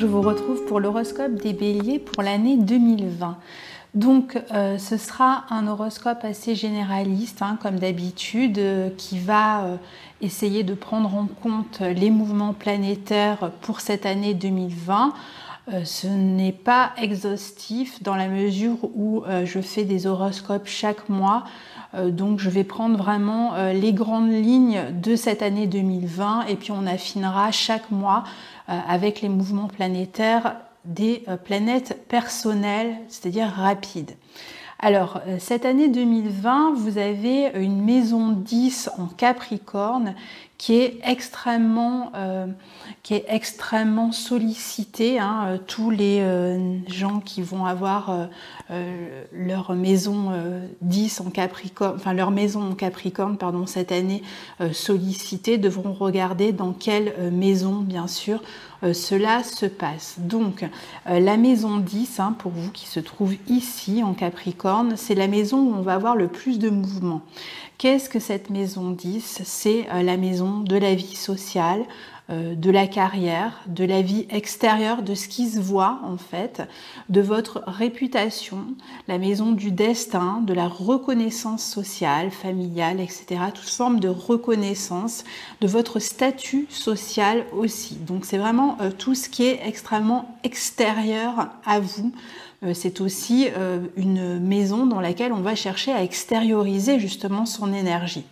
je vous retrouve pour l'horoscope des Béliers pour l'année 2020. Donc ce sera un horoscope assez généraliste, comme d'habitude, qui va essayer de prendre en compte les mouvements planétaires pour cette année 2020. Ce n'est pas exhaustif dans la mesure où je fais des horoscopes chaque mois. Donc je vais prendre vraiment les grandes lignes de cette année 2020 et puis on affinera chaque mois avec les mouvements planétaires des planètes personnelles, c'est-à-dire rapides. Alors, cette année 2020, vous avez une maison 10 en Capricorne qui est extrêmement sollicitée. Tous les gens qui vont avoir leur maison 10 en Capricorne, enfin leur maison en Capricorne, pardon, cette année sollicitée, devront regarder dans quelle maison, bien sûr, cela se passe. Donc, la maison 10, pour vous qui se trouve ici en Capricorne, c'est la maison où on va avoir le plus de mouvement. Qu'est-ce que cette maison 10 ? C'est la maison de la vie sociale, de la carrière, de la vie extérieure, de ce qui se voit en fait, de votre réputation, la maison du destin, de la reconnaissance sociale, familiale, etc. Toute forme de reconnaissance, de votre statut social aussi. Donc c'est vraiment tout ce qui est extrêmement extérieur à vous. C'est aussi une maison dans laquelle on va chercher à extérioriser justement son énergie.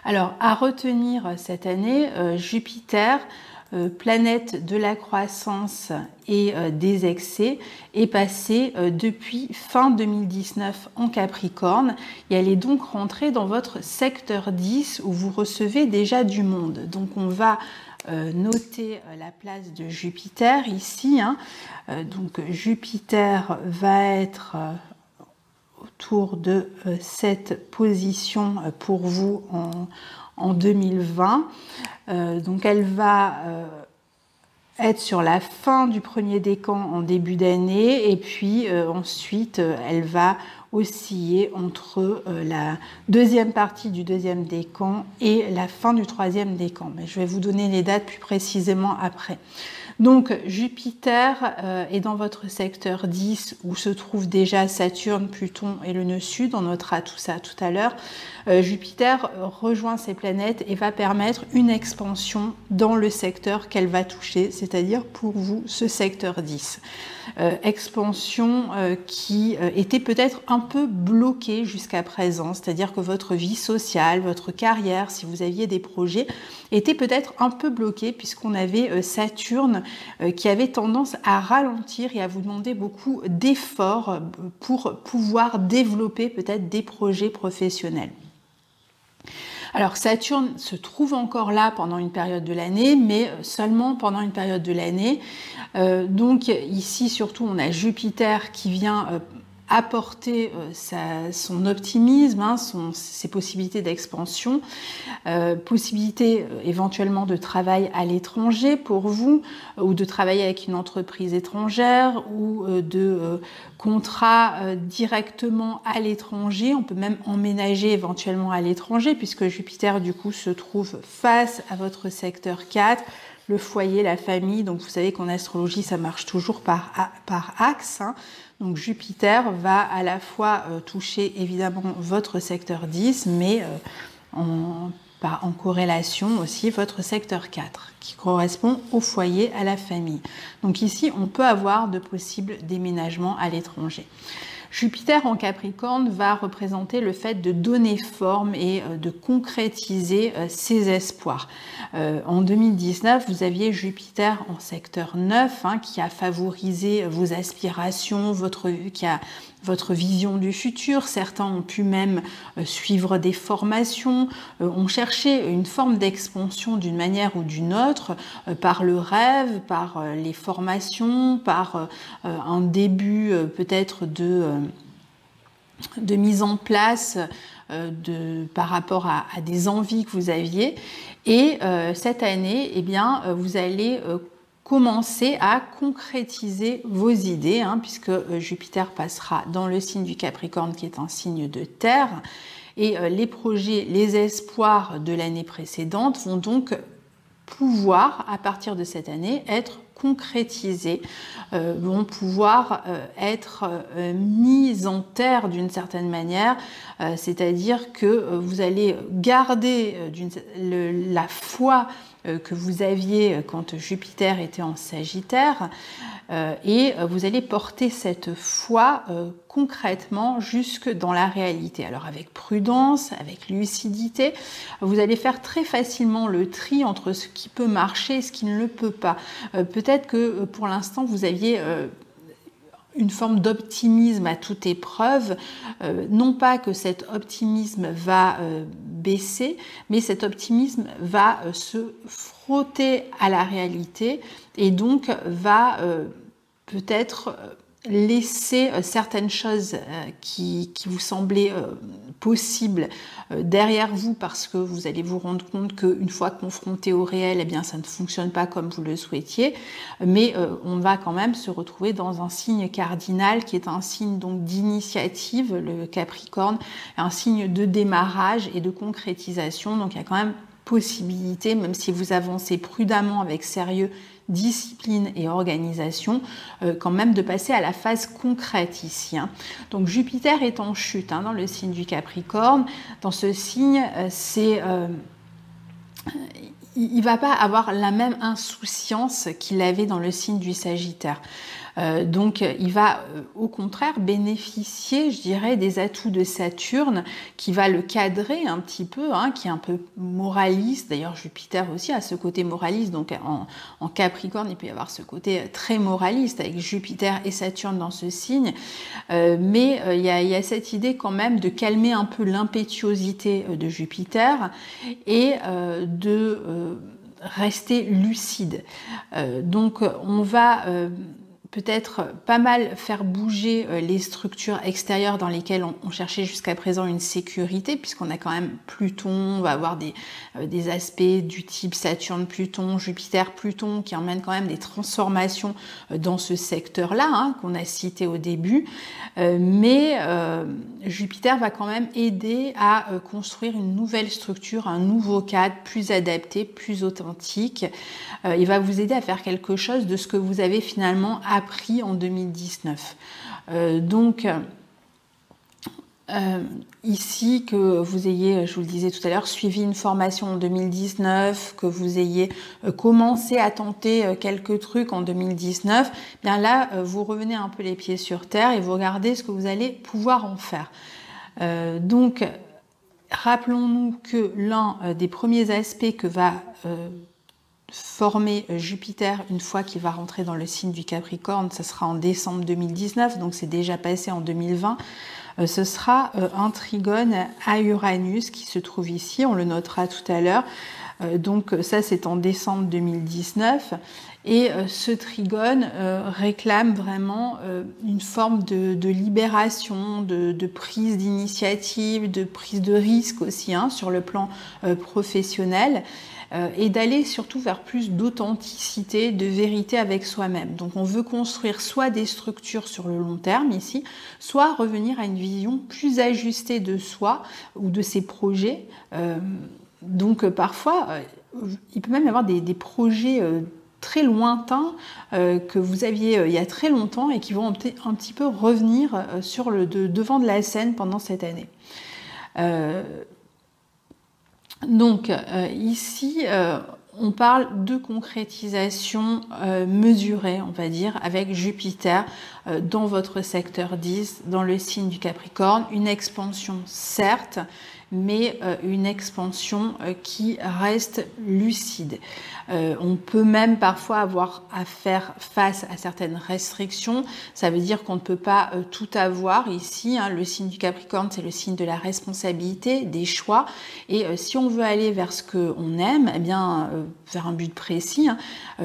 Alors, à retenir cette année, Jupiter, planète de la croissance et des excès, est passée depuis fin 2019 en Capricorne et elle est donc rentrée dans votre secteur 10 où vous recevez déjà du monde. Donc, on va noter la place de Jupiter ici. Donc, Jupiter va être autour de cette position pour vous en 2020. Donc elle va être sur la fin du premier décan en début d'année et puis ensuite elle va osciller entre la deuxième partie du deuxième décan et la fin du troisième décan. Mais je vais vous donner les dates plus précisément après. Donc Jupiter est dans votre secteur 10 où se trouvent déjà Saturne, Pluton et le nœud sud. On notera tout ça tout à l'heure. Jupiter rejoint ces planètes et va permettre une expansion dans le secteur qu'elle va toucher, c'est-à-dire pour vous ce secteur 10. Expansion qui était peut-être un peu bloquée jusqu'à présent, c'est-à-dire que votre vie sociale, votre carrière, si vous aviez des projets, était peut-être un peu bloquée puisqu'on avait Saturne qui avait tendance à ralentir et à vous demander beaucoup d'efforts pour pouvoir développer peut-être des projets professionnels. Alors Saturne se trouve encore là pendant une période de l'année, mais seulement pendant une période de l'année. Donc ici surtout on a Jupiter qui vient apporter son optimisme, ses possibilités d'expansion, possibilité éventuellement de travail à l'étranger pour vous, ou de travailler avec une entreprise étrangère, ou de contrats directement à l'étranger. On peut même emménager éventuellement à l'étranger, puisque Jupiter du coup se trouve face à votre secteur 4, le foyer, la famille. Donc vous savez qu'en astrologie ça marche toujours par axe. Donc Jupiter va à la fois toucher évidemment votre secteur 10, mais en corrélation aussi votre secteur 4, qui correspond au foyer, à la famille. Donc ici, on peut avoir de possibles déménagements à l'étranger. Jupiter en Capricorne va représenter le fait de donner forme et de concrétiser ses espoirs. En 2019, vous aviez Jupiter en secteur 9 qui a favorisé vos aspirations, votre vision du futur. Certains ont pu même suivre des formations, ont cherché une forme d'expansion d'une manière ou d'une autre, par le rêve, par les formations, par un début peut-être de mise en place par rapport à des envies que vous aviez. Et cette année, eh bien, vous allez commencer à concrétiser vos idées, puisque Jupiter passera dans le signe du Capricorne, qui est un signe de terre, et les projets, les espoirs de l'année précédente vont donc pouvoir, à partir de cette année, être concrétisées, vont pouvoir être mises en terre d'une certaine manière, c'est-à-dire que vous allez garder la foi que vous aviez quand Jupiter était en Sagittaire, et vous allez porter cette foi concrètement jusque dans la réalité. Alors avec prudence, avec lucidité, vous allez faire très facilement le tri entre ce qui peut marcher et ce qui ne le peut pas. Peut-être que pour l'instant vous aviez une forme d'optimisme à toute épreuve, non pas que cet optimisme va baisser, mais cet optimisme va se frotter à la réalité et donc va peut-être laisser certaines choses qui vous semblaient possibles derrière vous, parce que vous allez vous rendre compte qu'une fois confronté au réel, eh bien, ça ne fonctionne pas comme vous le souhaitiez, mais on va quand même se retrouver dans un signe cardinal qui est un signe donc d'initiative, le Capricorne, un signe de démarrage et de concrétisation. Donc il y a quand même possibilité, même si vous avancez prudemment avec sérieux, discipline et organisation, quand même de passer à la phase concrète ici. Donc Jupiter est en chute dans le signe du Capricorne. Dans ce signe, il ne va pas avoir la même insouciance qu'il avait dans le signe du Sagittaire. Donc il va au contraire bénéficier, je dirais, des atouts de Saturne, qui va le cadrer un petit peu, qui est un peu moraliste. D'ailleurs Jupiter aussi a ce côté moraliste, donc en Capricorne il peut y avoir ce côté très moraliste avec Jupiter et Saturne dans ce signe, mais il y a cette idée quand même de calmer un peu l'impétuosité de Jupiter et de rester lucide. Donc on va peut-être pas mal faire bouger les structures extérieures dans lesquelles on cherchait jusqu'à présent une sécurité, puisqu'on a quand même Pluton, on va avoir des aspects du type Saturne-Pluton, Jupiter-Pluton, qui emmènent quand même des transformations dans ce secteur-là, qu'on a cité au début, mais Jupiter va quand même aider à construire une nouvelle structure, un nouveau cadre plus adapté, plus authentique. Il va vous aider à faire quelque chose de ce que vous avez finalement appris en 2019. Ici, que vous ayez, je vous le disais tout à l'heure, suivi une formation en 2019, que vous ayez commencé à tenter quelques trucs en 2019, bien là, vous revenez un peu les pieds sur terre et vous regardez ce que vous allez pouvoir en faire. Donc, rappelons-nous que l'un des premiers aspects que va former Jupiter une fois qu'il va rentrer dans le signe du Capricorne, ce sera en décembre 2019, donc c'est déjà passé en 2020, ce sera un trigone à Uranus qui se trouve ici, on le notera tout à l'heure, donc ça c'est en décembre 2019, et ce trigone réclame vraiment une forme de libération, de prise d'initiative, de prise de risque aussi sur le plan professionnel, et d'aller surtout vers plus d'authenticité, de vérité avec soi-même. Donc on veut construire soit des structures sur le long terme ici, soit revenir à une vision plus ajustée de soi ou de ses projets. Donc parfois, il peut même y avoir des projets très lointains que vous aviez il y a très longtemps et qui vont un petit peu revenir sur le devant de la scène pendant cette année. Donc ici, on parle de concrétisation mesurée, on va dire, avec Jupiter dans votre secteur 10, dans le signe du Capricorne. Une expansion, certes, mais une expansion qui reste lucide. On peut même parfois avoir à faire face à certaines restrictions. Ça veut dire qu'on ne peut pas tout avoir ici. Le signe du Capricorne, c'est le signe de la responsabilité, des choix. Et si on veut aller vers ce qu'on aime, eh bien, vers un but précis,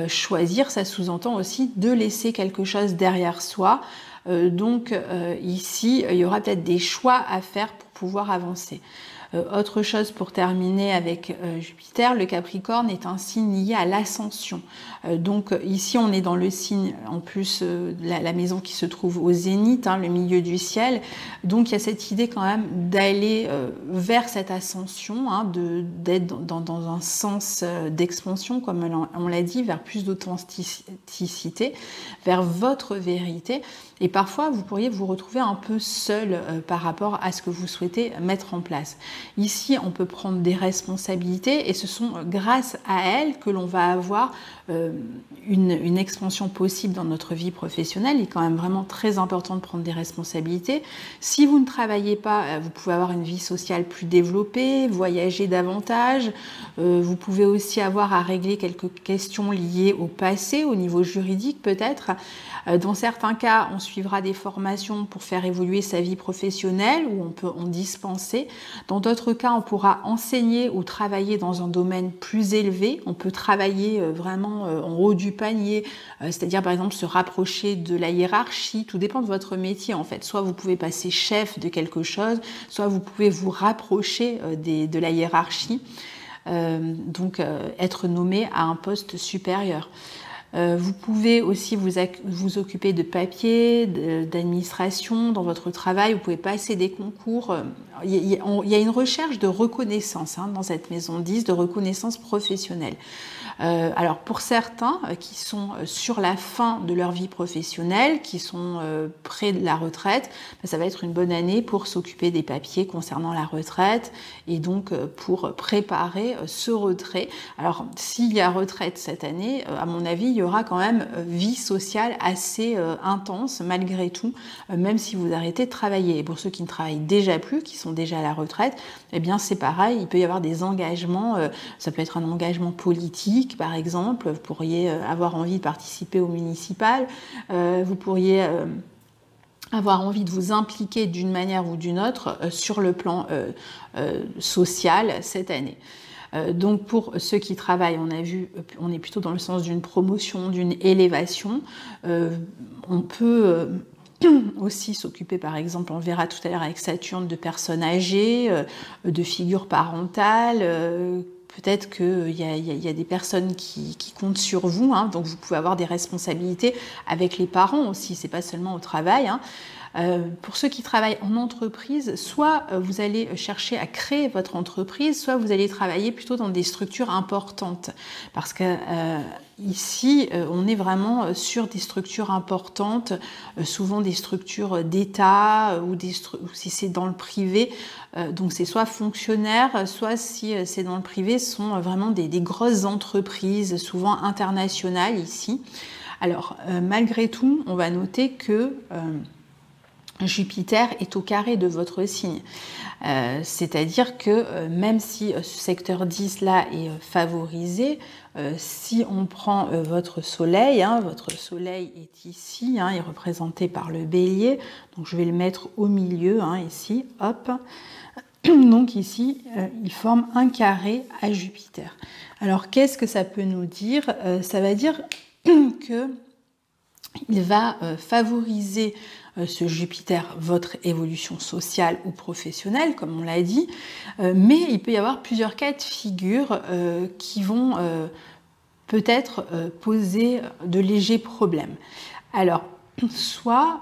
choisir, ça sous-entend aussi de laisser quelque chose derrière soi. Donc ici, il y aura peut-être des choix à faire pour pouvoir avancer. Autre chose pour terminer avec Jupiter, le Capricorne est un signe lié à l'ascension. Donc ici on est dans le signe, en plus la maison qui se trouve au zénith, le milieu du ciel. Donc il y a cette idée quand même d'aller vers cette ascension, d'être dans un sens d'expansion, comme on l'a dit, vers plus d'authenticité, vers votre vérité. Et parfois, vous pourriez vous retrouver un peu seul par rapport à ce que vous souhaitez mettre en place. Ici, on peut prendre des responsabilités et ce sont grâce à elles que l'on va avoir une expansion possible dans notre vie professionnelle. Il est quand même vraiment très important de prendre des responsabilités. Si vous ne travaillez pas, vous pouvez avoir une vie sociale plus développée, voyager davantage. Vous pouvez aussi avoir à régler quelques questions liées au passé, au niveau juridique peut-être. Dans certains cas, on suivra des formations pour faire évoluer sa vie professionnelle ou on peut en dispenser. Dans d'autres cas, on pourra enseigner ou travailler dans un domaine plus élevé. On peut travailler vraiment en haut du panier, c'est-à-dire par exemple se rapprocher de la hiérarchie. Tout dépend de votre métier en fait. Soit vous pouvez passer chef de quelque chose, soit vous pouvez vous rapprocher de la hiérarchie, donc être nommé à un poste supérieur. Vous pouvez aussi vous occuper de papier, d'administration dans votre travail. Vous pouvez passer des concours. Il y a une recherche de reconnaissance dans cette maison 10, de reconnaissance professionnelle. Alors pour certains qui sont sur la fin de leur vie professionnelle, qui sont près de la retraite, ça va être une bonne année pour s'occuper des papiers concernant la retraite et donc pour préparer ce retrait. Alors s'il y a retraite cette année, à mon avis, il y aura quand même vie sociale assez intense malgré tout, même si vous arrêtez de travailler. Et pour ceux qui ne travaillent déjà plus, qui sont déjà à la retraite, eh bien c'est pareil, il peut y avoir des engagements, ça peut être un engagement politique par exemple, vous pourriez avoir envie de participer au municipal, vous pourriez avoir envie de vous impliquer d'une manière ou d'une autre sur le plan social cette année. Donc pour ceux qui travaillent, on a vu, on est plutôt dans le sens d'une promotion, d'une élévation. On peut aussi s'occuper, par exemple, on verra tout à l'heure avec Saturne, de personnes âgées, de figures parentales. Peut-être qu'il y a des personnes qui comptent sur vous, donc vous pouvez avoir des responsabilités avec les parents aussi, c'est pas seulement au travail. Pour ceux qui travaillent en entreprise, soit vous allez chercher à créer votre entreprise, soit vous allez travailler plutôt dans des structures importantes. Parce que ici, on est vraiment sur des structures importantes, souvent des structures d'État ou si c'est dans le privé. Donc c'est soit fonctionnaire, soit si c'est dans le privé, ce sont vraiment des grosses entreprises, souvent internationales ici. Alors malgré tout, on va noter que Jupiter est au carré de votre signe. C'est-à-dire que même si ce secteur 10 là est favorisé, si on prend votre soleil est ici, il est représenté par le bélier, donc je vais le mettre au milieu, ici, hop. Donc ici, il forme un carré à Jupiter. Alors qu'est-ce que ça peut nous dire? Ça va dire que il va favoriser ce Jupiter, votre évolution sociale ou professionnelle, comme on l'a dit, mais il peut y avoir plusieurs cas de figure qui vont peut-être poser de légers problèmes. Alors, soit,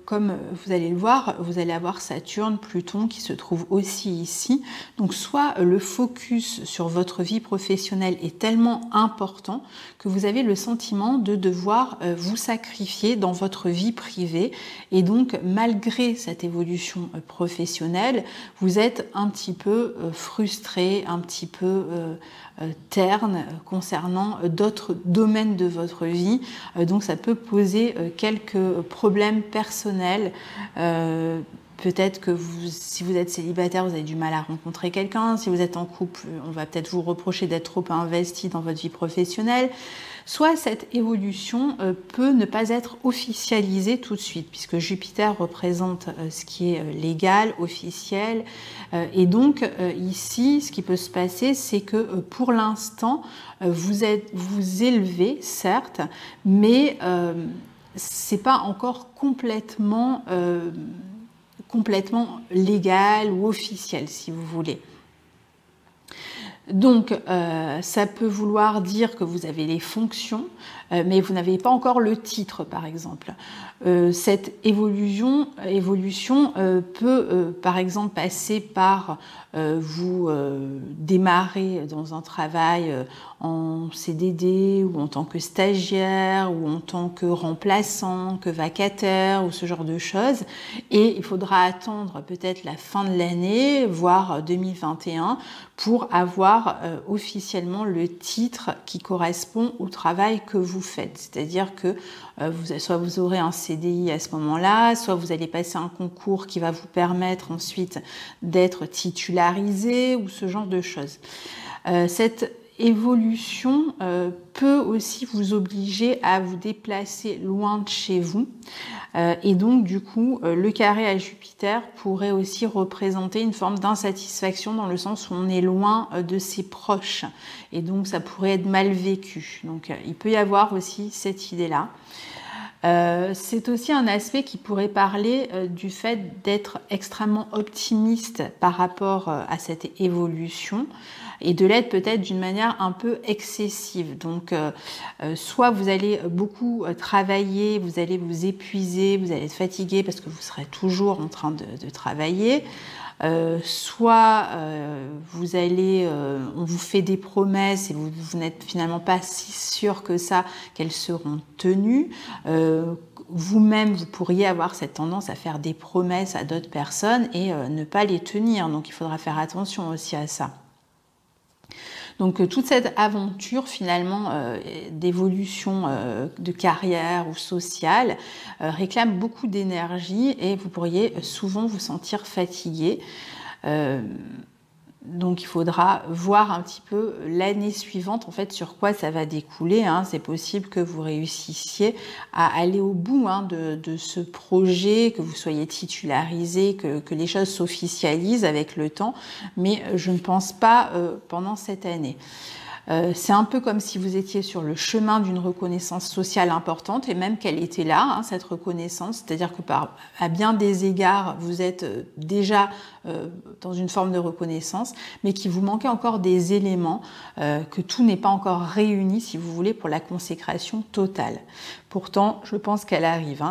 comme vous allez le voir, vous allez avoir Saturne, Pluton qui se trouve aussi ici. Donc soit le focus sur votre vie professionnelle est tellement important que vous avez le sentiment de devoir vous sacrifier dans votre vie privée. Et donc, malgré cette évolution professionnelle, vous êtes un petit peu frustré, un petit peu terne concernant d'autres domaines de votre vie. Donc ça peut poser quelques problèmes personnels. Peut-être que si vous êtes célibataire, vous avez du mal à rencontrer quelqu'un. Si vous êtes en couple, on va peut-être vous reprocher d'être trop investi dans votre vie professionnelle. Soit cette évolution peut ne pas être officialisée tout de suite, puisque Jupiter représente ce qui est légal, officiel. Et donc ici, ce qui peut se passer, c'est que pour l'instant, vous élevez, certes, mais c'est pas encore complètement complètement légal ou officiel, si vous voulez. Donc, ça peut vouloir dire que vous avez les fonctions, mais vous n'avez pas encore le titre, par exemple. Cette évolution peut, par exemple, passer par vous démarrer dans un travail en CDD ou en tant que stagiaire ou en tant que remplaçant, que vacataire ou ce genre de choses. Et il faudra attendre peut-être la fin de l'année, voire 2021, pour avoir officiellement le titre qui correspond au travail que vous faites. C'est-à-dire que soit vous aurez un CDI à ce moment-là, soit vous allez passer un concours qui va vous permettre ensuite d'être titularisé ou ce genre de choses. Cette évolution peut aussi vous obliger à vous déplacer loin de chez vous et donc du coup le carré à Jupiter pourrait aussi représenter une forme d'insatisfaction dans le sens où on est loin de ses proches et donc ça pourrait être mal vécu. Donc il peut y avoir aussi cette idée-là. C'est aussi un aspect qui pourrait parler du fait d'être extrêmement optimiste par rapport à cette évolution et de l'être peut-être d'une manière un peu excessive. Donc, soit vous allez beaucoup travailler, vous allez vous épuiser, vous allez être fatigué parce que vous serez toujours en train de travailler. Soit vous allez, on vous fait des promesses et vous n'êtes finalement pas si sûr que ça qu'elles seront tenues. Vous-même, vous pourriez avoir cette tendance à faire des promesses à d'autres personnes et ne pas les tenir. Donc il faudra faire attention aussi à ça. Donc toute cette aventure finalement d'évolution de carrière ou sociale réclame beaucoup d'énergie et vous pourriez souvent vous sentir fatigué. Donc il faudra voir un petit peu l'année suivante en fait sur quoi ça va découler. C'est possible que vous réussissiez à aller au bout de ce projet, que vous soyez titularisé, que les choses s'officialisent avec le temps, mais je ne pense pas pendant cette année. C'est un peu comme si vous étiez sur le chemin d'une reconnaissance sociale importante et même qu'elle était là, cette reconnaissance, c'est-à-dire que à bien des égards, vous êtes déjà dans une forme de reconnaissance, mais qu'il vous manquait encore des éléments, que tout n'est pas encore réuni, si vous voulez, pour la consécration totale. Pourtant, je pense qu'elle arrive.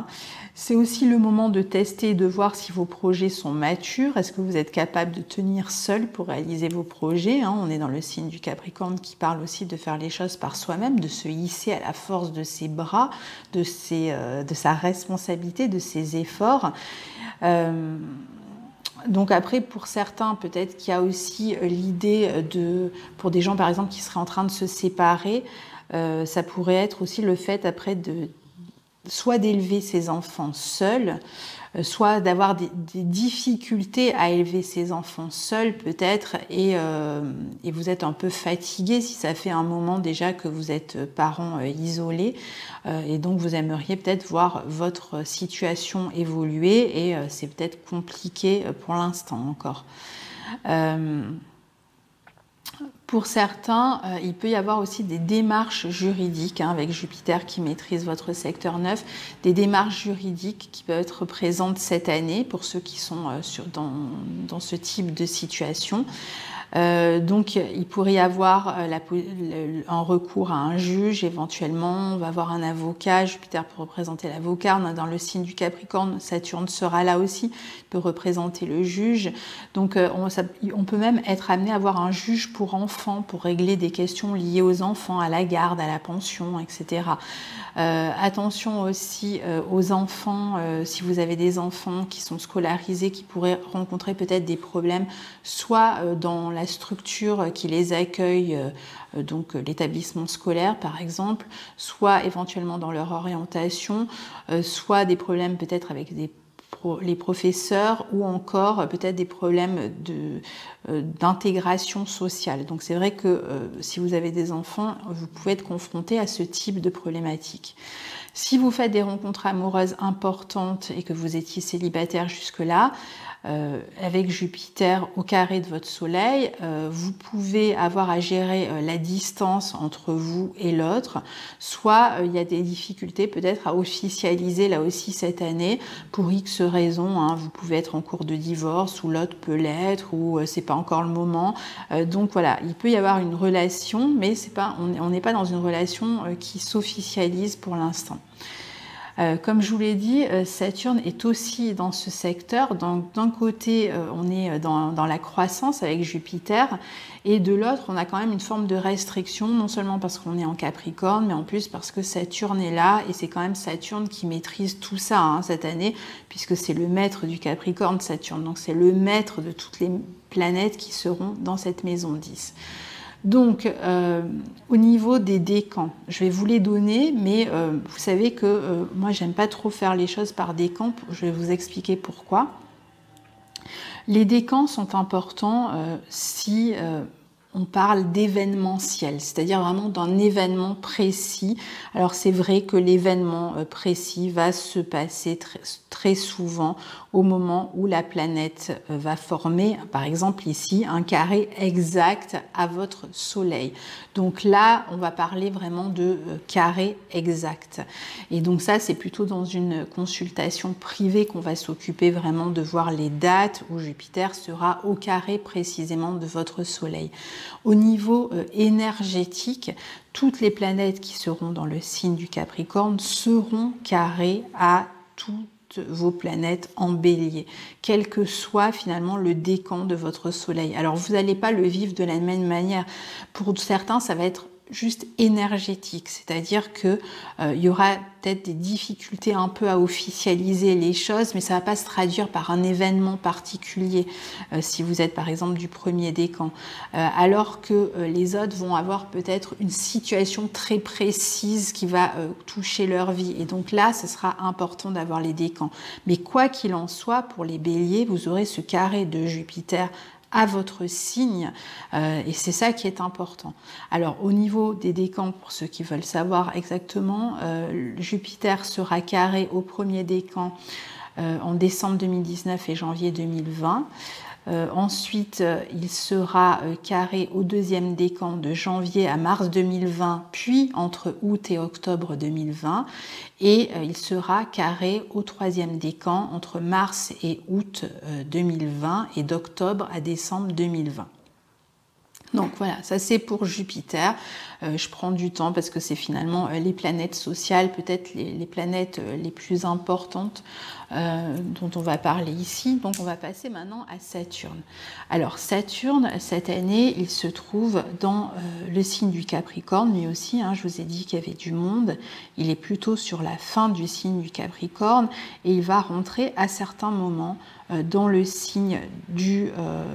C'est aussi le moment de tester et de voir si vos projets sont matures. Est-ce que vous êtes capable de tenir seul pour réaliser vos projets? On est dans le signe du Capricorne qui parle aussi de faire les choses par soi-même, de se hisser à la force de ses bras, de sa responsabilité, de ses efforts. Donc après, pour certains, peut-être qu'il y a aussi l'idée pour des gens par exemple qui seraient en train de se séparer, ça pourrait être aussi le fait après soit d'élever ses enfants seuls, soit d'avoir des difficultés à élever ses enfants seuls peut-être et vous êtes un peu fatigué si ça fait un moment déjà que vous êtes parents isolés et donc vous aimeriez peut-être voir votre situation évoluer et c'est peut-être compliqué pour l'instant encore. Pour certains, il peut y avoir aussi des démarches juridiques, avec Jupiter qui maîtrise votre secteur 9, des démarches juridiques qui peuvent être présentes cette année pour ceux qui sont dans ce type de situation. Donc il pourrait y avoir un recours à un juge, éventuellement on va avoir un avocat, Jupiter peut représenter l'avocat, on a dans le signe du Capricorne, Saturne sera là aussi, il peut représenter le juge, donc on peut même être amené à avoir un juge pour enfants, pour régler des questions liées aux enfants, à la garde, à la pension, etc. Attention aussi aux enfants, si vous avez des enfants qui sont scolarisés, qui pourraient rencontrer peut-être des problèmes, soit dans la structure qui les accueille, donc l'établissement scolaire par exemple, soit éventuellement dans leur orientation, soit des problèmes peut-être avec les professeurs ou encore peut-être des problèmes d'intégration sociale. Donc c'est vrai que si vous avez des enfants, vous pouvez être confronté à ce type de problématique. Si vous faites des rencontres amoureuses importantes et que vous étiez célibataire jusque-là, avec Jupiter au carré de votre Soleil, vous pouvez avoir à gérer la distance entre vous et l'autre, soit il y a des difficultés peut-être à officialiser là aussi cette année pour X raisons, hein. Vous pouvez être en cours de divorce ou l'autre peut l'être ou c'est pas encore le moment. Donc voilà, il peut y avoir une relation, mais c'est pas, on n'est pas dans une relation qui s'officialise pour l'instant. Comme je vous l'ai dit, Saturne est aussi dans ce secteur. Donc d'un côté, on est dans la croissance avec Jupiter, et de l'autre, on a quand même une forme de restriction, non seulement parce qu'on est en Capricorne, mais en plus parce que Saturne est là, et c'est quand même Saturne qui maîtrise tout ça hein, cette année, puisque c'est le maître du Capricorne, Saturne. Donc c'est le maître de toutes les planètes qui seront dans cette maison 10. Donc, au niveau des décans, je vais vous les donner, mais vous savez que moi, j'aime pas trop faire les choses par décans. Je vais vous expliquer pourquoi. Les décans sont importants si on parle d'événementiel, c'est-à-dire vraiment d'un événement précis. Alors c'est vrai que l'événement précis va se passer très souvent au moment où la planète va former, par exemple ici, un carré exact à votre Soleil. Donc là, on va parler vraiment de carré exact. Et donc ça, c'est plutôt dans une consultation privée qu'on va s'occuper vraiment de voir les dates où Jupiter sera au carré précisément de votre Soleil. Au niveau énergétique, toutes les planètes qui seront dans le signe du Capricorne seront carrées à toutes vos planètes en Bélier, quel que soit finalement le décan de votre Soleil. Alors vous n'allez pas le vivre de la même manière. Pour certains, ça va être juste énergétique, c'est-à-dire que il y aura peut-être des difficultés un peu à officialiser les choses, mais ça va pas se traduire par un événement particulier si vous êtes par exemple du premier décan, alors que les autres vont avoir peut-être une situation très précise qui va toucher leur vie, et donc là ce sera important d'avoir les décans. Mais quoi qu'il en soit, pour les béliers, vous aurez ce carré de Jupiter à votre signe, et c'est ça qui est important. Alors au niveau des décans, pour ceux qui veulent savoir exactement, Jupiter sera carré au premier décan en décembre 2019 et janvier 2020. Ensuite, il sera carré au deuxième décan de janvier à mars 2020, puis entre août et octobre 2020, et il sera carré au troisième décan entre mars et août 2020 et d'octobre à décembre 2020. Donc voilà, ça c'est pour Jupiter. Je prends du temps parce que c'est finalement les planètes sociales, peut-être les planètes les plus importantes dont on va parler ici. Donc on va passer maintenant à Saturne. Alors Saturne, cette année, il se trouve dans le signe du Capricorne, lui aussi, hein, je vous ai dit qu'il y avait du monde. Il est plutôt sur la fin du signe du Capricorne et il va rentrer à certains moments dans le signe du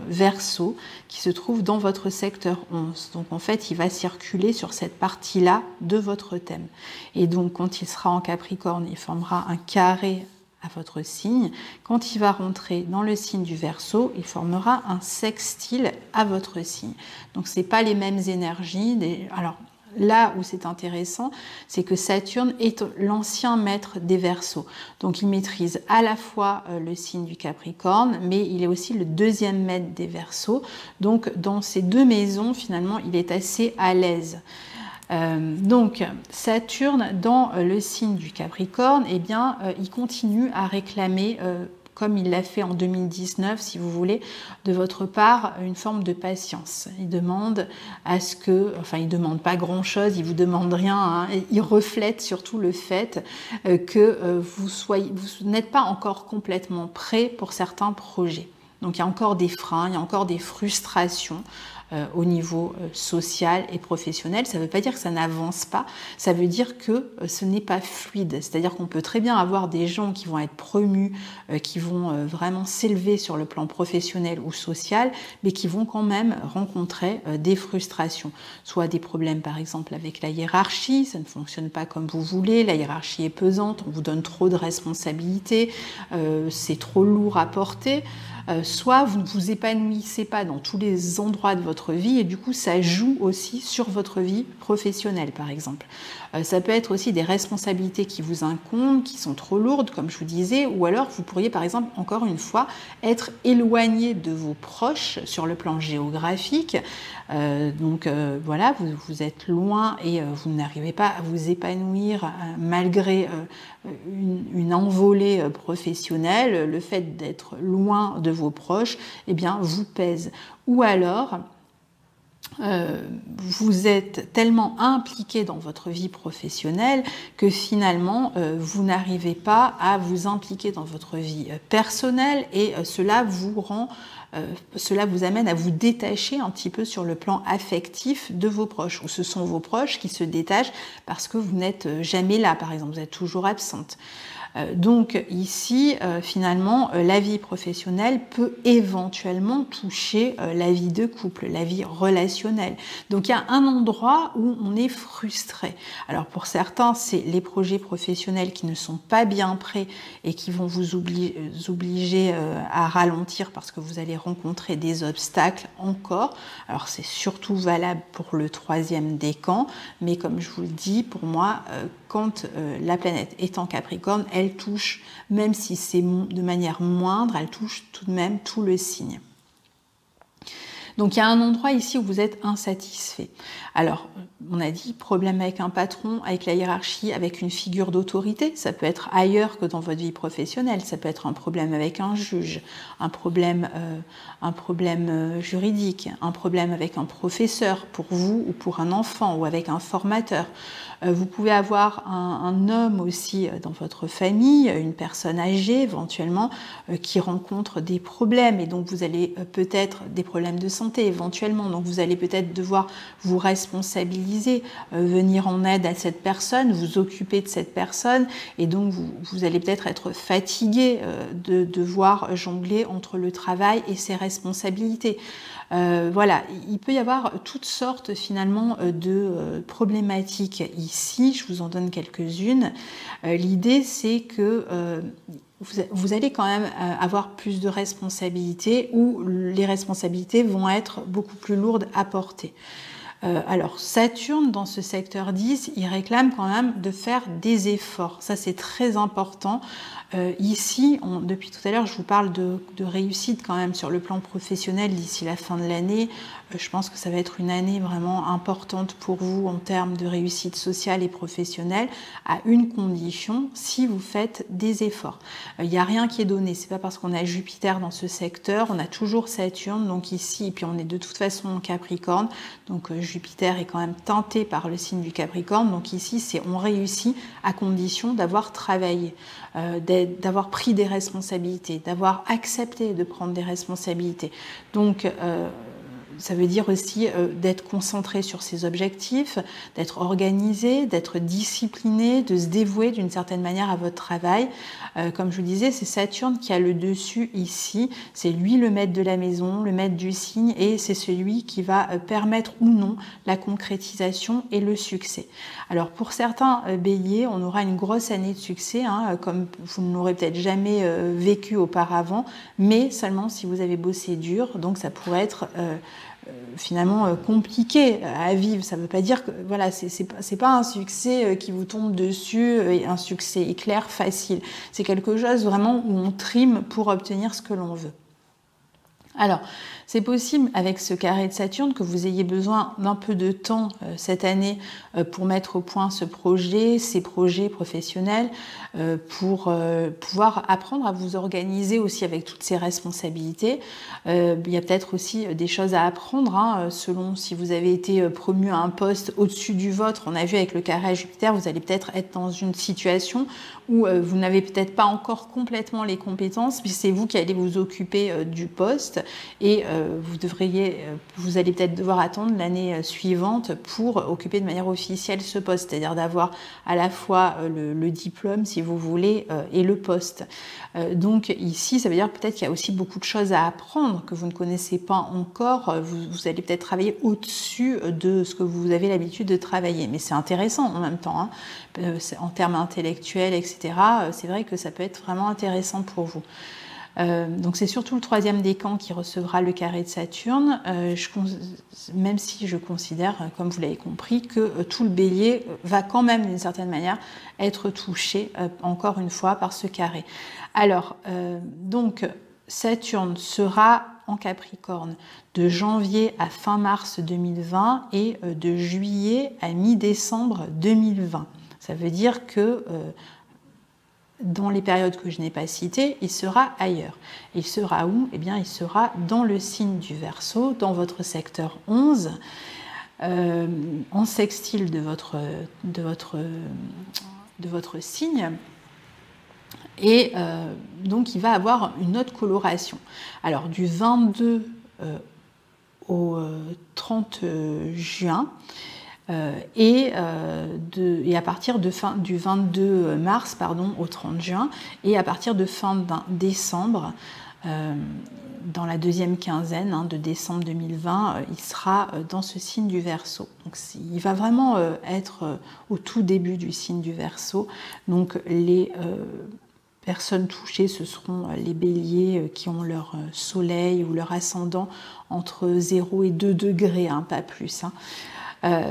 Verseau qui se trouve dans votre secteur 11. Donc en fait, il va circuler sur cette partie-là de votre thème. Et donc quand il sera en Capricorne, il formera un carré à votre signe. Quand il va rentrer dans le signe du Verseau, il formera un sextile à votre signe. Donc c'est pas les mêmes énergies. Alors là où c'est intéressant, c'est que Saturne est l'ancien maître des Verseaux. Donc il maîtrise à la fois le signe du Capricorne, mais il est aussi le deuxième maître des Verseaux. Donc dans ces deux maisons, finalement, il est assez à l'aise. Donc Saturne dans le signe du Capricorne, eh bien, il continue à réclamer comme il l'a fait en 2019, si vous voulez, de votre part, une forme de patience. Il demande à ce que, enfin, il ne demande pas grand-chose, il ne vous demande rien, hein, il reflète surtout le fait que vous n'êtes pas encore complètement prêt pour certains projets. Donc il y a encore des freins, il y a encore des frustrations au niveau social et professionnel. Ça ne veut pas dire que ça n'avance pas, ça veut dire que ce n'est pas fluide. C'est-à-dire qu'on peut très bien avoir des gens qui vont être promus, qui vont vraiment s'élever sur le plan professionnel ou social, mais qui vont quand même rencontrer des frustrations. Soit des problèmes par exemple avec la hiérarchie, ça ne fonctionne pas comme vous voulez, la hiérarchie est pesante, on vous donne trop de responsabilités, c'est trop lourd à porter. Soit vous ne vous épanouissez pas dans tous les endroits de votre vie et du coup ça joue aussi sur votre vie professionnelle par exemple. Ça peut être aussi des responsabilités qui vous incombent, qui sont trop lourdes, comme je vous disais, ou alors vous pourriez par exemple, encore une fois, être éloigné de vos proches sur le plan géographique. Voilà, vous êtes loin et vous n'arrivez pas à vous épanouir malgré une envolée professionnelle. Le fait d'être loin de vos proches, eh bien, vous pèse. Ou alors, vous êtes tellement impliqué dans votre vie professionnelle que finalement vous n'arrivez pas à vous impliquer dans votre vie personnelle et cela vous amène à vous détacher un petit peu sur le plan affectif de vos proches, ou ce sont vos proches qui se détachent parce que vous n'êtes jamais là, par exemple, vous êtes toujours absente. Donc ici, finalement, la vie professionnelle peut éventuellement toucher la vie de couple, la vie relationnelle. Donc il y a un endroit où on est frustré. Alors pour certains, c'est les projets professionnels qui ne sont pas bien prêts et qui vont vous obliger à ralentir parce que vous allez rencontrer des obstacles encore. Alors c'est surtout valable pour le troisième décan, mais comme je vous le dis, pour moi, quand la planète est en Capricorne, elle touche, même si c'est de manière moindre, elle touche tout de même tout le signe. Donc il y a un endroit ici où vous êtes insatisfait. Alors, on a dit problème avec un patron, avec la hiérarchie, avec une figure d'autorité. Ça peut être ailleurs que dans votre vie professionnelle. Ça peut être un problème avec un juge, un problème juridique, un problème avec un professeur pour vous ou pour un enfant ou avec un formateur. Vous pouvez avoir un homme aussi dans votre famille, une personne âgée éventuellement, qui rencontre des problèmes et donc vous allez peut-être des problèmes de santé éventuellement, donc vous allez peut-être devoir vous responsabiliser, venir en aide à cette personne, vous occuper de cette personne et donc vous allez peut-être être fatigué de devoir jongler entre le travail et ses responsabilités. Voilà, il peut y avoir toutes sortes finalement de problématiques ici, je vous en donne quelques-unes. L'idée c'est que vous allez quand même avoir plus de responsabilités ou les responsabilités vont être beaucoup plus lourdes à porter. Alors Saturne dans ce secteur 10, il réclame quand même de faire des efforts, ça c'est très important. Ici, depuis tout à l'heure, je vous parle de réussite quand même sur le plan professionnel d'ici la fin de l'année. Je pense que ça va être une année vraiment importante pour vous en termes de réussite sociale et professionnelle, à une condition, si vous faites des efforts. Il n'y a rien qui est donné, c'est pas parce qu'on a Jupiter dans ce secteur, on a toujours Saturne, donc ici, et puis on est de toute façon en Capricorne, donc Jupiter est quand même teinté par le signe du Capricorne, donc ici, c'est on réussit à condition d'avoir travaillé, d'avoir pris des responsabilités, d'avoir accepté de prendre des responsabilités. Donc, ça veut dire aussi d'être concentré sur ses objectifs, d'être organisé, d'être discipliné, de se dévouer d'une certaine manière à votre travail. Comme je vous disais, c'est Saturne qui a le dessus ici. C'est lui le maître de la maison, le maître du signe, et c'est celui qui va permettre ou non la concrétisation et le succès. Alors pour certains béliers, on aura une grosse année de succès, hein, comme vous ne l'aurez peut-être jamais vécu auparavant, mais seulement si vous avez bossé dur, donc ça pourrait être finalement compliqué à vivre. Ça ne veut pas dire que voilà, c'est pas un succès qui vous tombe dessus et un succès éclair facile. C'est quelque chose vraiment où on trime pour obtenir ce que l'on veut. Alors, c'est possible avec ce carré de Saturne que vous ayez besoin d'un peu de temps cette année pour mettre au point ce projet, ces projets professionnels, pour pouvoir apprendre à vous organiser aussi avec toutes ces responsabilités. Il y a peut-être aussi des choses à apprendre, hein, selon si vous avez été promu à un poste au-dessus du vôtre. On a vu avec le carré à Jupiter, vous allez peut-être être dans une situation où vous n'avez peut-être pas encore complètement les compétences, puis c'est vous qui allez vous occuper du poste et vous allez peut-être devoir attendre l'année suivante pour occuper de manière officielle ce poste, c'est-à-dire d'avoir à la fois le diplôme, si vous voulez, et le poste. Donc ici, ça veut dire peut-être qu'il y a aussi beaucoup de choses à apprendre que vous ne connaissez pas encore. Vous allez peut-être travailler au-dessus de ce que vous avez l'habitude de travailler, mais c'est intéressant en même temps, hein. En termes intellectuels, etc. C'est vrai que ça peut être vraiment intéressant pour vous. Donc c'est surtout le troisième décan qui recevra le carré de Saturne, même si je considère, comme vous l'avez compris, que tout le bélier va quand même d'une certaine manière être touché, encore une fois, par ce carré. Alors, donc Saturne sera en Capricorne de janvier à fin mars 2020 et de juillet à mi-décembre 2020. Ça veut dire que dans les périodes que je n'ai pas citées, il sera ailleurs. Il sera où? Eh bien, il sera dans le signe du Verseau, dans votre secteur 11, en sextile de votre signe. Et donc, il va avoir une autre coloration. Alors, du 22 au 30 juin, et à partir du 22 mars au 30 juin, et à partir de fin décembre, dans la deuxième quinzaine de décembre 2020, il sera dans ce signe du Verseau. Donc, il va vraiment être au tout début du signe du Verseau. Donc les personnes touchées, ce seront les béliers qui ont leur soleil ou leur ascendant entre 0 et 2 degrés, pas plus.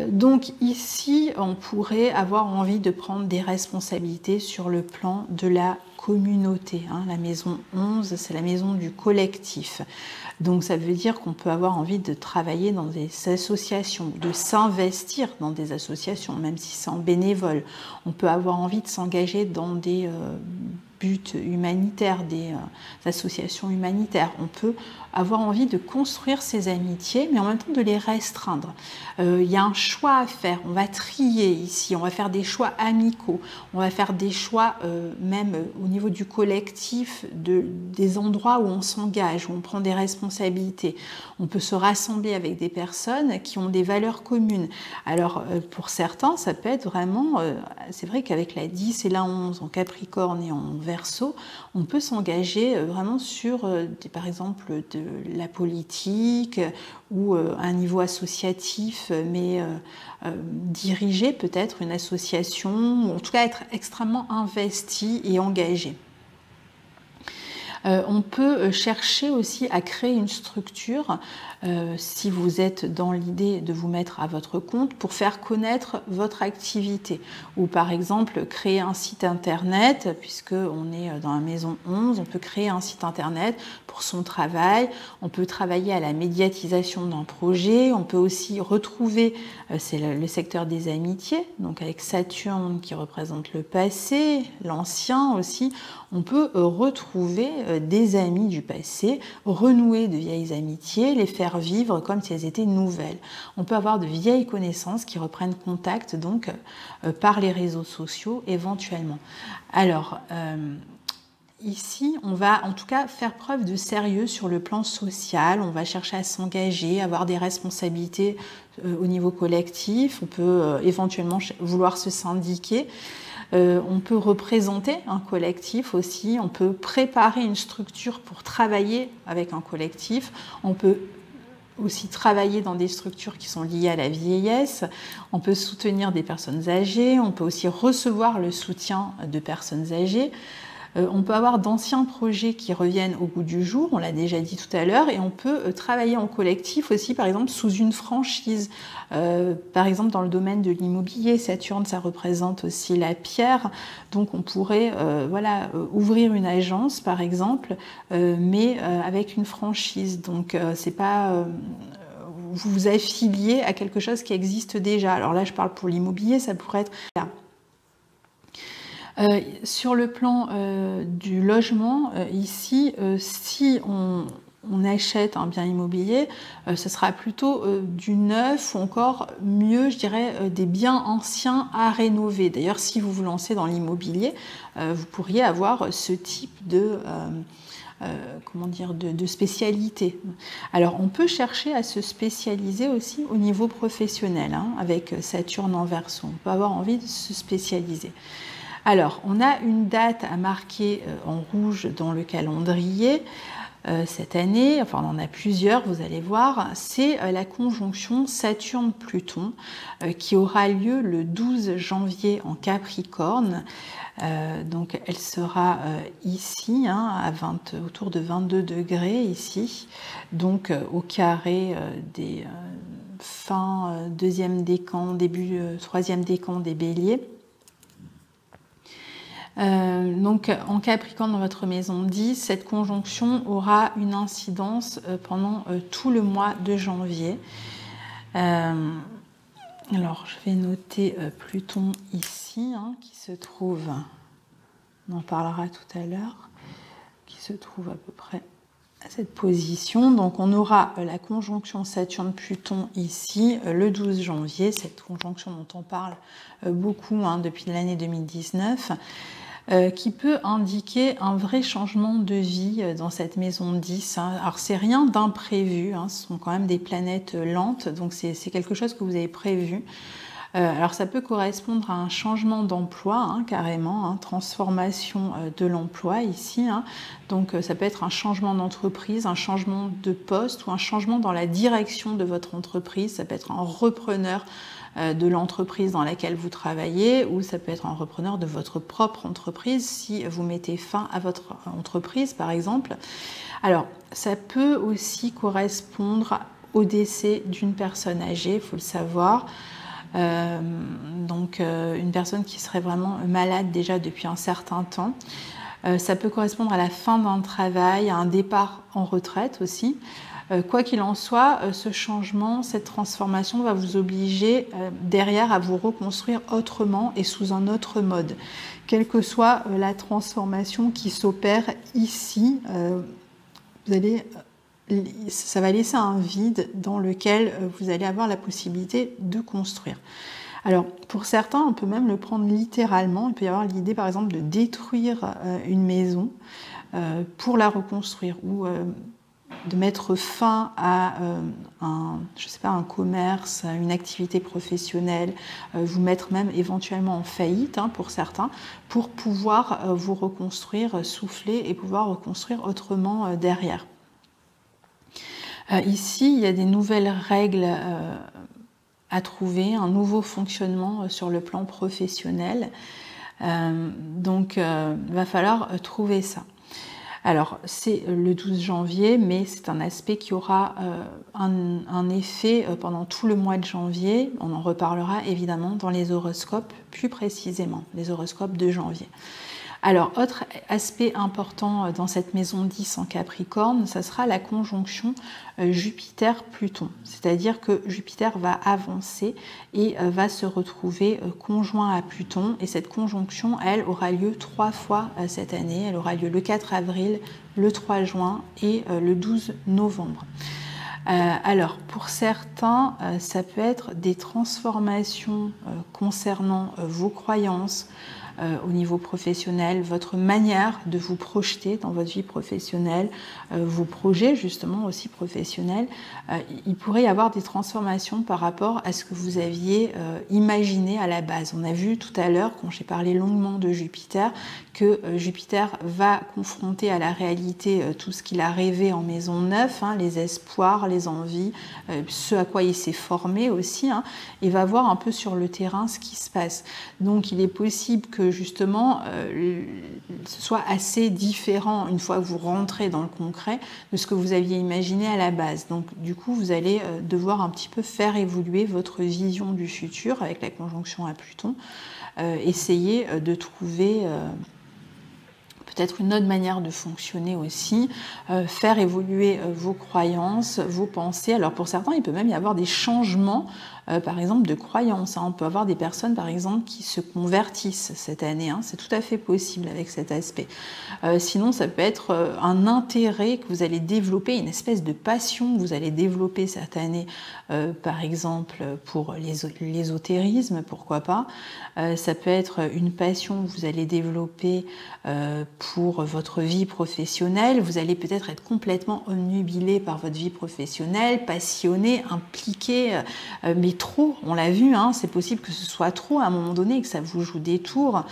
Donc ici, on pourrait avoir envie de prendre des responsabilités sur le plan de la communauté. La maison 11, c'est la maison du collectif. Donc ça veut dire qu'on peut avoir envie de travailler dans des associations, de s'investir dans des associations, même si c'est en bénévole. On peut avoir envie de s'engager dans des buts humanitaires, des associations humanitaires. On peut avoir envie de construire ses amitiés, mais en même temps de les restreindre. Il y a un choix à faire. On va trier ici, on va faire des choix amicaux, on va faire des choix même au niveau du collectif, des endroits où on s'engage, où on prend des responsabilités. On peut se rassembler avec des personnes qui ont des valeurs communes. Alors pour certains, ça peut être vraiment, c'est vrai qu'avec la 10 et la 11 en Capricorne et en Verseau, on peut s'engager vraiment sur, par exemple, de la politique ou un niveau associatif, mais diriger peut-être une association, ou en tout cas être extrêmement investi et engagé. On peut chercher aussi à créer une structure, si vous êtes dans l'idée de vous mettre à votre compte, pour faire connaître votre activité. Ou par exemple, créer un site internet, puisqu'on est dans la maison 11, on peut créer un site internet pour son travail, on peut travailler à la médiatisation d'un projet, on peut aussi retrouver, c'est le secteur des amitiés, donc avec Saturne qui représente le passé, l'ancien aussi, on peut retrouver des amis du passé, renouer de vieilles amitiés, les faire vivre comme si elles étaient nouvelles. On peut avoir de vieilles connaissances qui reprennent contact donc par les réseaux sociaux éventuellement. Alors, ici, on va en tout cas faire preuve de sérieux sur le plan social, on va chercher à s'engager, avoir des responsabilités au niveau collectif, on peut éventuellement vouloir se syndiquer. On peut représenter un collectif aussi, on peut préparer une structure pour travailler avec un collectif, on peut aussi travailler dans des structures qui sont liées à la vieillesse, on peut soutenir des personnes âgées, on peut aussi recevoir le soutien de personnes âgées. On peut avoir d'anciens projets qui reviennent au goût du jour, on l'a déjà dit tout à l'heure, et on peut travailler en collectif aussi, par exemple, sous une franchise. Par exemple, dans le domaine de l'immobilier, Saturne, ça représente aussi la pierre, donc on pourrait ouvrir une agence, par exemple, mais avec une franchise. Donc, c'est pas... vous vous affiliez à quelque chose qui existe déjà. Alors là, je parle pour l'immobilier, ça pourrait être... sur le plan du logement, ici, si on achète un bien immobilier, ce sera plutôt du neuf ou encore mieux, je dirais, des biens anciens à rénover. D'ailleurs, si vous vous lancez dans l'immobilier, vous pourriez avoir ce type de spécialité. Alors, on peut chercher à se spécialiser aussi au niveau professionnel, avec Saturne en Verseau. On peut avoir envie de se spécialiser. Alors, on a une date à marquer en rouge dans le calendrier. cette année, enfin on en a plusieurs, vous allez voir, c'est la conjonction Saturne-Pluton qui aura lieu le 12 janvier en Capricorne. Donc elle sera ici, hein, autour de 22 degrés ici, donc au carré des fin deuxième décan, début troisième décan des Béliers. Donc en Capricorne dans votre maison 10, cette conjonction aura une incidence pendant tout le mois de janvier. Alors je vais noter Pluton ici, hein, qui se trouve, on en parlera tout à l'heure, qui se trouve à peu près à cette position. Donc on aura la conjonction Saturne-Pluton ici le 12 janvier, cette conjonction dont on parle beaucoup hein, depuis l'année 2019. Qui peut indiquer un vrai changement de vie dans cette maison 10. Hein. Alors c'est rien d'imprévu, hein, ce sont quand même des planètes lentes, donc c'est quelque chose que vous avez prévu. Alors ça peut correspondre à un changement d'emploi, hein, carrément, hein, transformation de l'emploi ici. Hein. Donc ça peut être un changement d'entreprise, un changement de poste ou un changement dans la direction de votre entreprise. Ça peut être un repreneur de l'entreprise dans laquelle vous travaillez, ou ça peut être un repreneur de votre propre entreprise si vous mettez fin à votre entreprise par exemple. Alors ça peut aussi correspondre au décès d'une personne âgée, il faut le savoir. Donc une personne qui serait vraiment malade déjà depuis un certain temps. Ça peut correspondre à la fin d'un travail, à un départ en retraite aussi. Quoi qu'il en soit, ce changement, cette transformation va vous obliger derrière à vous reconstruire autrement et sous un autre mode. Quelle que soit la transformation qui s'opère ici, ça va laisser un vide dans lequel vous allez avoir la possibilité de construire. Alors, pour certains, on peut même le prendre littéralement. Il peut y avoir l'idée, par exemple, de détruire une maison pour la reconstruire ou de mettre fin à un commerce, à une activité professionnelle, vous mettre même éventuellement en faillite hein, pour certains, pour pouvoir vous reconstruire, souffler et pouvoir reconstruire autrement derrière. Ici, il y a des nouvelles règles à trouver, un nouveau fonctionnement sur le plan professionnel. Donc, il va falloir trouver ça. Alors, c'est le 12 janvier, mais c'est un aspect qui aura un effet pendant tout le mois de janvier. On en reparlera évidemment dans les horoscopes, plus précisément, les horoscopes de janvier. Alors, autre aspect important dans cette maison 10 en Capricorne, ça sera la conjonction Jupiter-Pluton. C'est-à-dire que Jupiter va avancer et va se retrouver conjoint à Pluton. Et cette conjonction, elle, aura lieu 3 fois cette année. Elle aura lieu le 4 avril, le 3 juin et le 12 novembre. Alors, pour certains, ça peut être des transformations concernant vos croyances, au niveau professionnel, votre manière de vous projeter dans votre vie professionnelle, vos projets justement aussi professionnels. Il pourrait y avoir des transformations par rapport à ce que vous aviez imaginé à la base. On a vu tout à l'heure, quand j'ai parlé longuement de Jupiter, que Jupiter va confronter à la réalité tout ce qu'il a rêvé en maison 9, hein, les espoirs, les envies, ce à quoi il s'est formé aussi. Hein, et va voir un peu sur le terrain ce qui se passe. Donc il est possible que justement ce soit assez différent une fois que vous rentrez dans le concret de ce que vous aviez imaginé à la base. Donc du coup vous allez devoir un petit peu faire évoluer votre vision du futur avec la conjonction à Pluton, essayer de trouver peut-être une autre manière de fonctionner aussi, faire évoluer vos croyances, vos pensées. Alors pour certains, il peut même y avoir des changements, par exemple, de croyances. Hein. On peut avoir des personnes, par exemple, qui se convertissent cette année. Hein. C'est tout à fait possible avec cet aspect. Sinon, ça peut être un intérêt que vous allez développer, une espèce de passion que vous allez développer cette année, par exemple, pour l'ésotérisme, pourquoi pas. Ça peut être une passion que vous allez développer pour votre vie professionnelle. Vous allez peut-être être complètement omnubilé par votre vie professionnelle, passionné, impliqué, mais trop, on l'a vu, hein, c'est possible que ce soit trop à un moment donné et que ça vous joue des tours.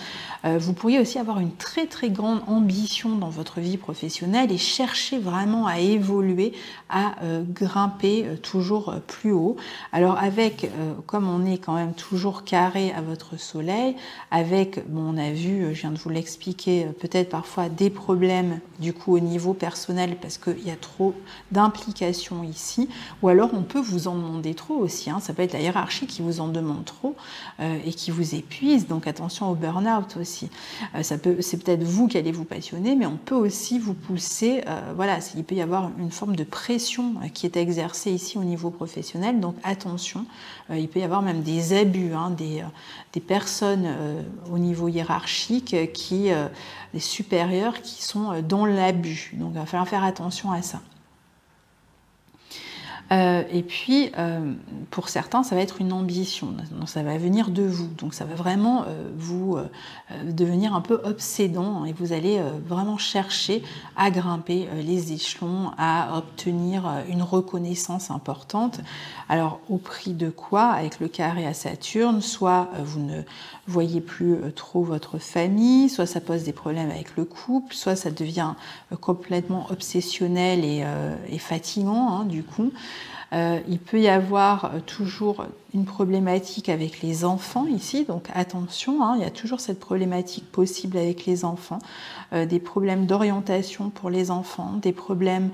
Vous pourriez aussi avoir une très très grande ambition dans votre vie professionnelle et chercher vraiment à évoluer, à grimper toujours plus haut. Alors avec, comme on est quand même toujours carré à votre soleil, avec, bon, on a vu, je viens de vous l'expliquer, peut-être parfois des problèmes du coup au niveau personnel parce qu'il y a trop d'implications ici, ou alors on peut vous en demander trop aussi, hein. Ça peut être la hiérarchie qui vous en demande trop et qui vous épuise, donc attention au burn-out aussi. C'est peut-être vous qui allez vous passionner, mais on peut aussi vous pousser, voilà, il peut y avoir une forme de pression qui est exercée ici au niveau professionnel, donc attention, il peut y avoir même des abus, hein, des personnes au niveau hiérarchique, des supérieurs qui sont dans l'abus, donc il va falloir faire attention à ça. Et puis, pour certains, ça va être une ambition, donc ça va venir de vous, donc ça va vraiment vous devenir un peu obsédant et vous allez vraiment chercher à grimper les échelons, à obtenir une reconnaissance importante. Alors, au prix de quoi? Avec le carré à Saturne, soit vous ne voyez plus trop votre famille, soit ça pose des problèmes avec le couple, soit ça devient complètement obsessionnel et fatigant, hein, du coup. Il peut y avoir toujours une problématique avec les enfants ici, donc attention, hein, il y a toujours cette problématique possible avec les enfants, des problèmes d'orientation pour les enfants, des problèmes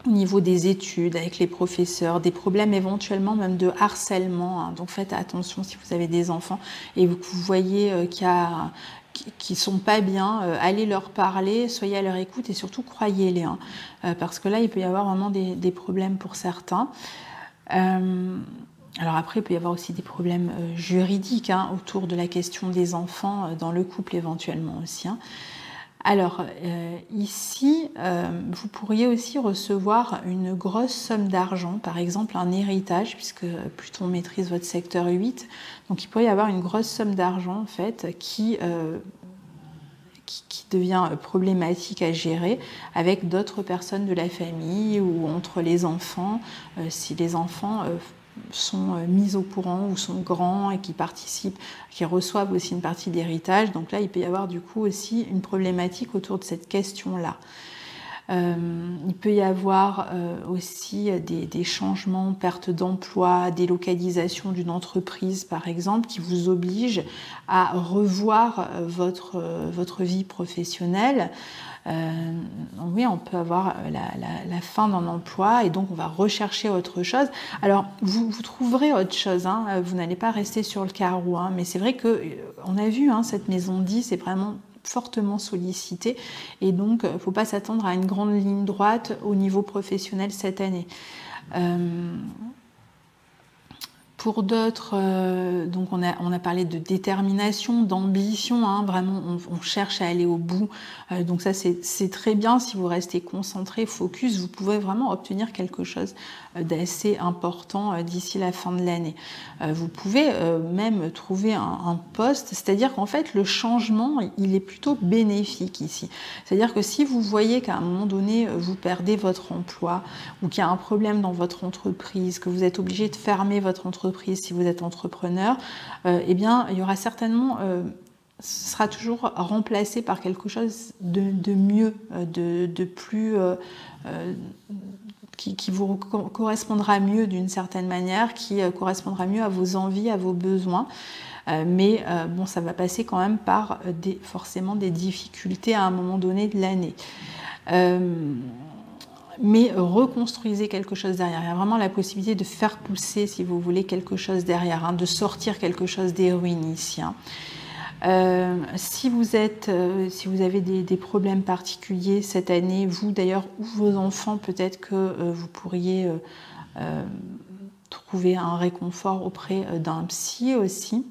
au niveau des études, avec les professeurs, des problèmes éventuellement même de harcèlement, hein. Donc faites attention si vous avez des enfants et que vous voyez qui sont pas bien, allez leur parler, soyez à leur écoute et surtout croyez-les, hein, parce que là il peut y avoir vraiment des problèmes pour certains. Alors après il peut y avoir aussi des problèmes juridiques, hein, autour de la question des enfants dans le couple éventuellement aussi, hein. Alors ici, vous pourriez aussi recevoir une grosse somme d'argent, par exemple un héritage, puisque Pluton maîtrise votre secteur 8, donc il pourrait y avoir une grosse somme d'argent en fait qui devient problématique à gérer avec d'autres personnes de la famille ou entre les enfants, si les enfants sont mis au courant ou sont grands et qui participent, qui reçoivent aussi une partie d'héritage. Donc là, il peut y avoir du coup aussi une problématique autour de cette question-là. Il peut y avoir aussi des changements, perte d'emploi, délocalisation d'une entreprise par exemple, qui vous obligent à revoir votre vie professionnelle. Oui, on peut avoir la fin d'un emploi et donc on va rechercher autre chose. Alors, vous trouverez autre chose, hein, vous n'allez pas rester sur le carreau, hein, mais c'est vrai qu'on a vu, hein, cette maison 10 est vraiment fortement sollicitée et donc il ne faut pas s'attendre à une grande ligne droite au niveau professionnel cette année. Pour d'autres, donc on a parlé de détermination, d'ambition, hein, vraiment on cherche à aller au bout, donc ça c'est très bien. Si vous restez concentré, focus, vous pouvez vraiment obtenir quelque chose d'assez important d'ici la fin de l'année. Vous pouvez même trouver un poste, c'est-à-dire qu'en fait le changement il est plutôt bénéfique ici, c'est-à-dire que si vous voyez qu'à un moment donné vous perdez votre emploi ou qu'il y a un problème dans votre entreprise, que vous êtes obligé de fermer votre entreprise si vous êtes entrepreneur, eh bien il y aura certainement ce sera toujours remplacé par quelque chose de mieux, de plus qui vous correspondra mieux d'une certaine manière, qui correspondra mieux à vos envies, à vos besoins. Mais bon, ça va passer quand même par forcément des difficultés à un moment donné de l'année. Mais reconstruisez quelque chose derrière. Il y a vraiment la possibilité de faire pousser, si vous voulez, quelque chose derrière, hein, de sortir quelque chose des ruines ici, hein. Si vous avez des problèmes particuliers cette année, vous d'ailleurs ou vos enfants, peut-être que vous pourriez trouver un réconfort auprès d'un psy aussi.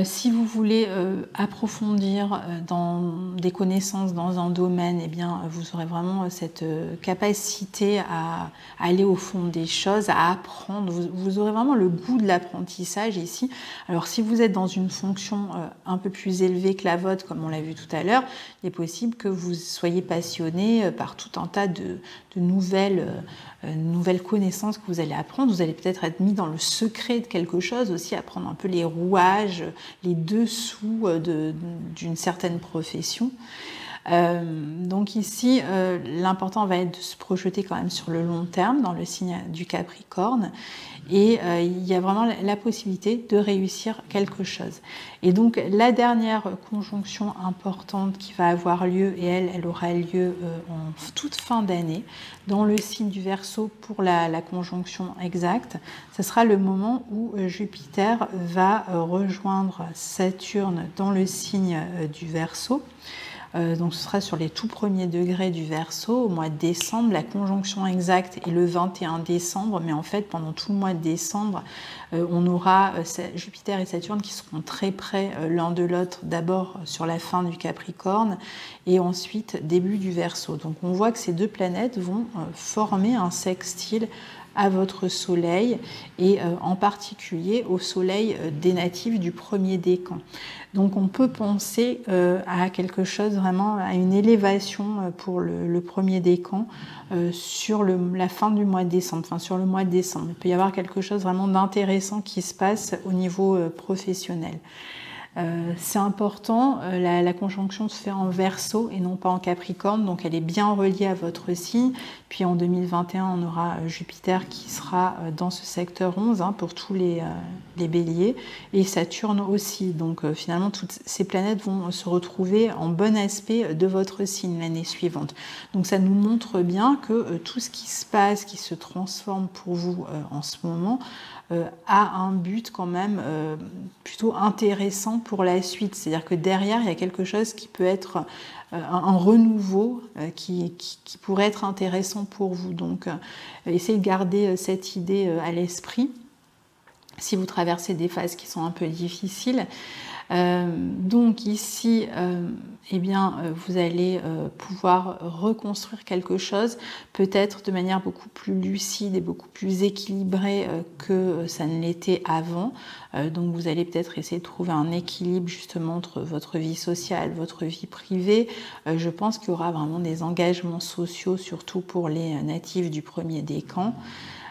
Si vous voulez approfondir dans des connaissances dans un domaine, eh bien, vous aurez vraiment cette capacité à aller au fond des choses, à apprendre. Vous aurez vraiment le goût de l'apprentissage ici. Alors, si vous êtes dans une fonction un peu plus élevée que la vôtre, comme on l'a vu tout à l'heure, il est possible que vous soyez passionné par tout un tas de nouvelles connaissances que vous allez apprendre. Vous allez peut-être être mis dans le secret de quelque chose, aussi apprendre un peu les rouages, les dessous d'une certaine profession. Donc ici, l'important va être de se projeter quand même sur le long terme dans le signe du Capricorne, et il y a vraiment la possibilité de réussir quelque chose. Et donc la dernière conjonction importante qui va avoir lieu, et elle aura lieu en toute fin d'année, dans le signe du Verseau pour la conjonction exacte, ce sera le moment où Jupiter va rejoindre Saturne dans le signe du Verseau. Donc ce sera sur les tout premiers degrés du Verseau au mois de décembre. La conjonction exacte est le 21 décembre, mais en fait pendant tout le mois de décembre, on aura Jupiter et Saturne qui seront très près l'un de l'autre, d'abord sur la fin du Capricorne et ensuite début du Verseau. Donc on voit que ces deux planètes vont former un sextile à votre soleil et en particulier au soleil des natifs du premier décan. Donc on peut penser à quelque chose vraiment, à une élévation pour le premier décan sur la fin du mois de décembre, enfin sur le mois de décembre. Il peut y avoir quelque chose vraiment d'intéressant qui se passe au niveau professionnel. C'est important, la conjonction se fait en Verseau et non pas en Capricorne, donc elle est bien reliée à votre signe. Puis en 2021, on aura Jupiter qui sera dans ce secteur 11 pour tous les béliers, et Saturne aussi. Donc finalement, toutes ces planètes vont se retrouver en bon aspect de votre signe l'année suivante. Donc ça nous montre bien que tout ce qui se passe, qui se transforme pour vous en ce moment, a un but quand même plutôt intéressant pour la suite. C'est-à-dire que derrière, il y a quelque chose qui peut être un renouveau qui pourrait être intéressant pour vous. Donc, essayez de garder cette idée à l'esprit si vous traversez des phases qui sont un peu difficiles. Donc ici, eh bien, vous allez pouvoir reconstruire quelque chose, peut-être de manière beaucoup plus lucide et beaucoup plus équilibrée que ça ne l'était avant. Donc vous allez peut-être essayer de trouver un équilibre justement entre votre vie sociale, votre vie privée. Je pense qu'il y aura vraiment des engagements sociaux, surtout pour les natifs du premier décan.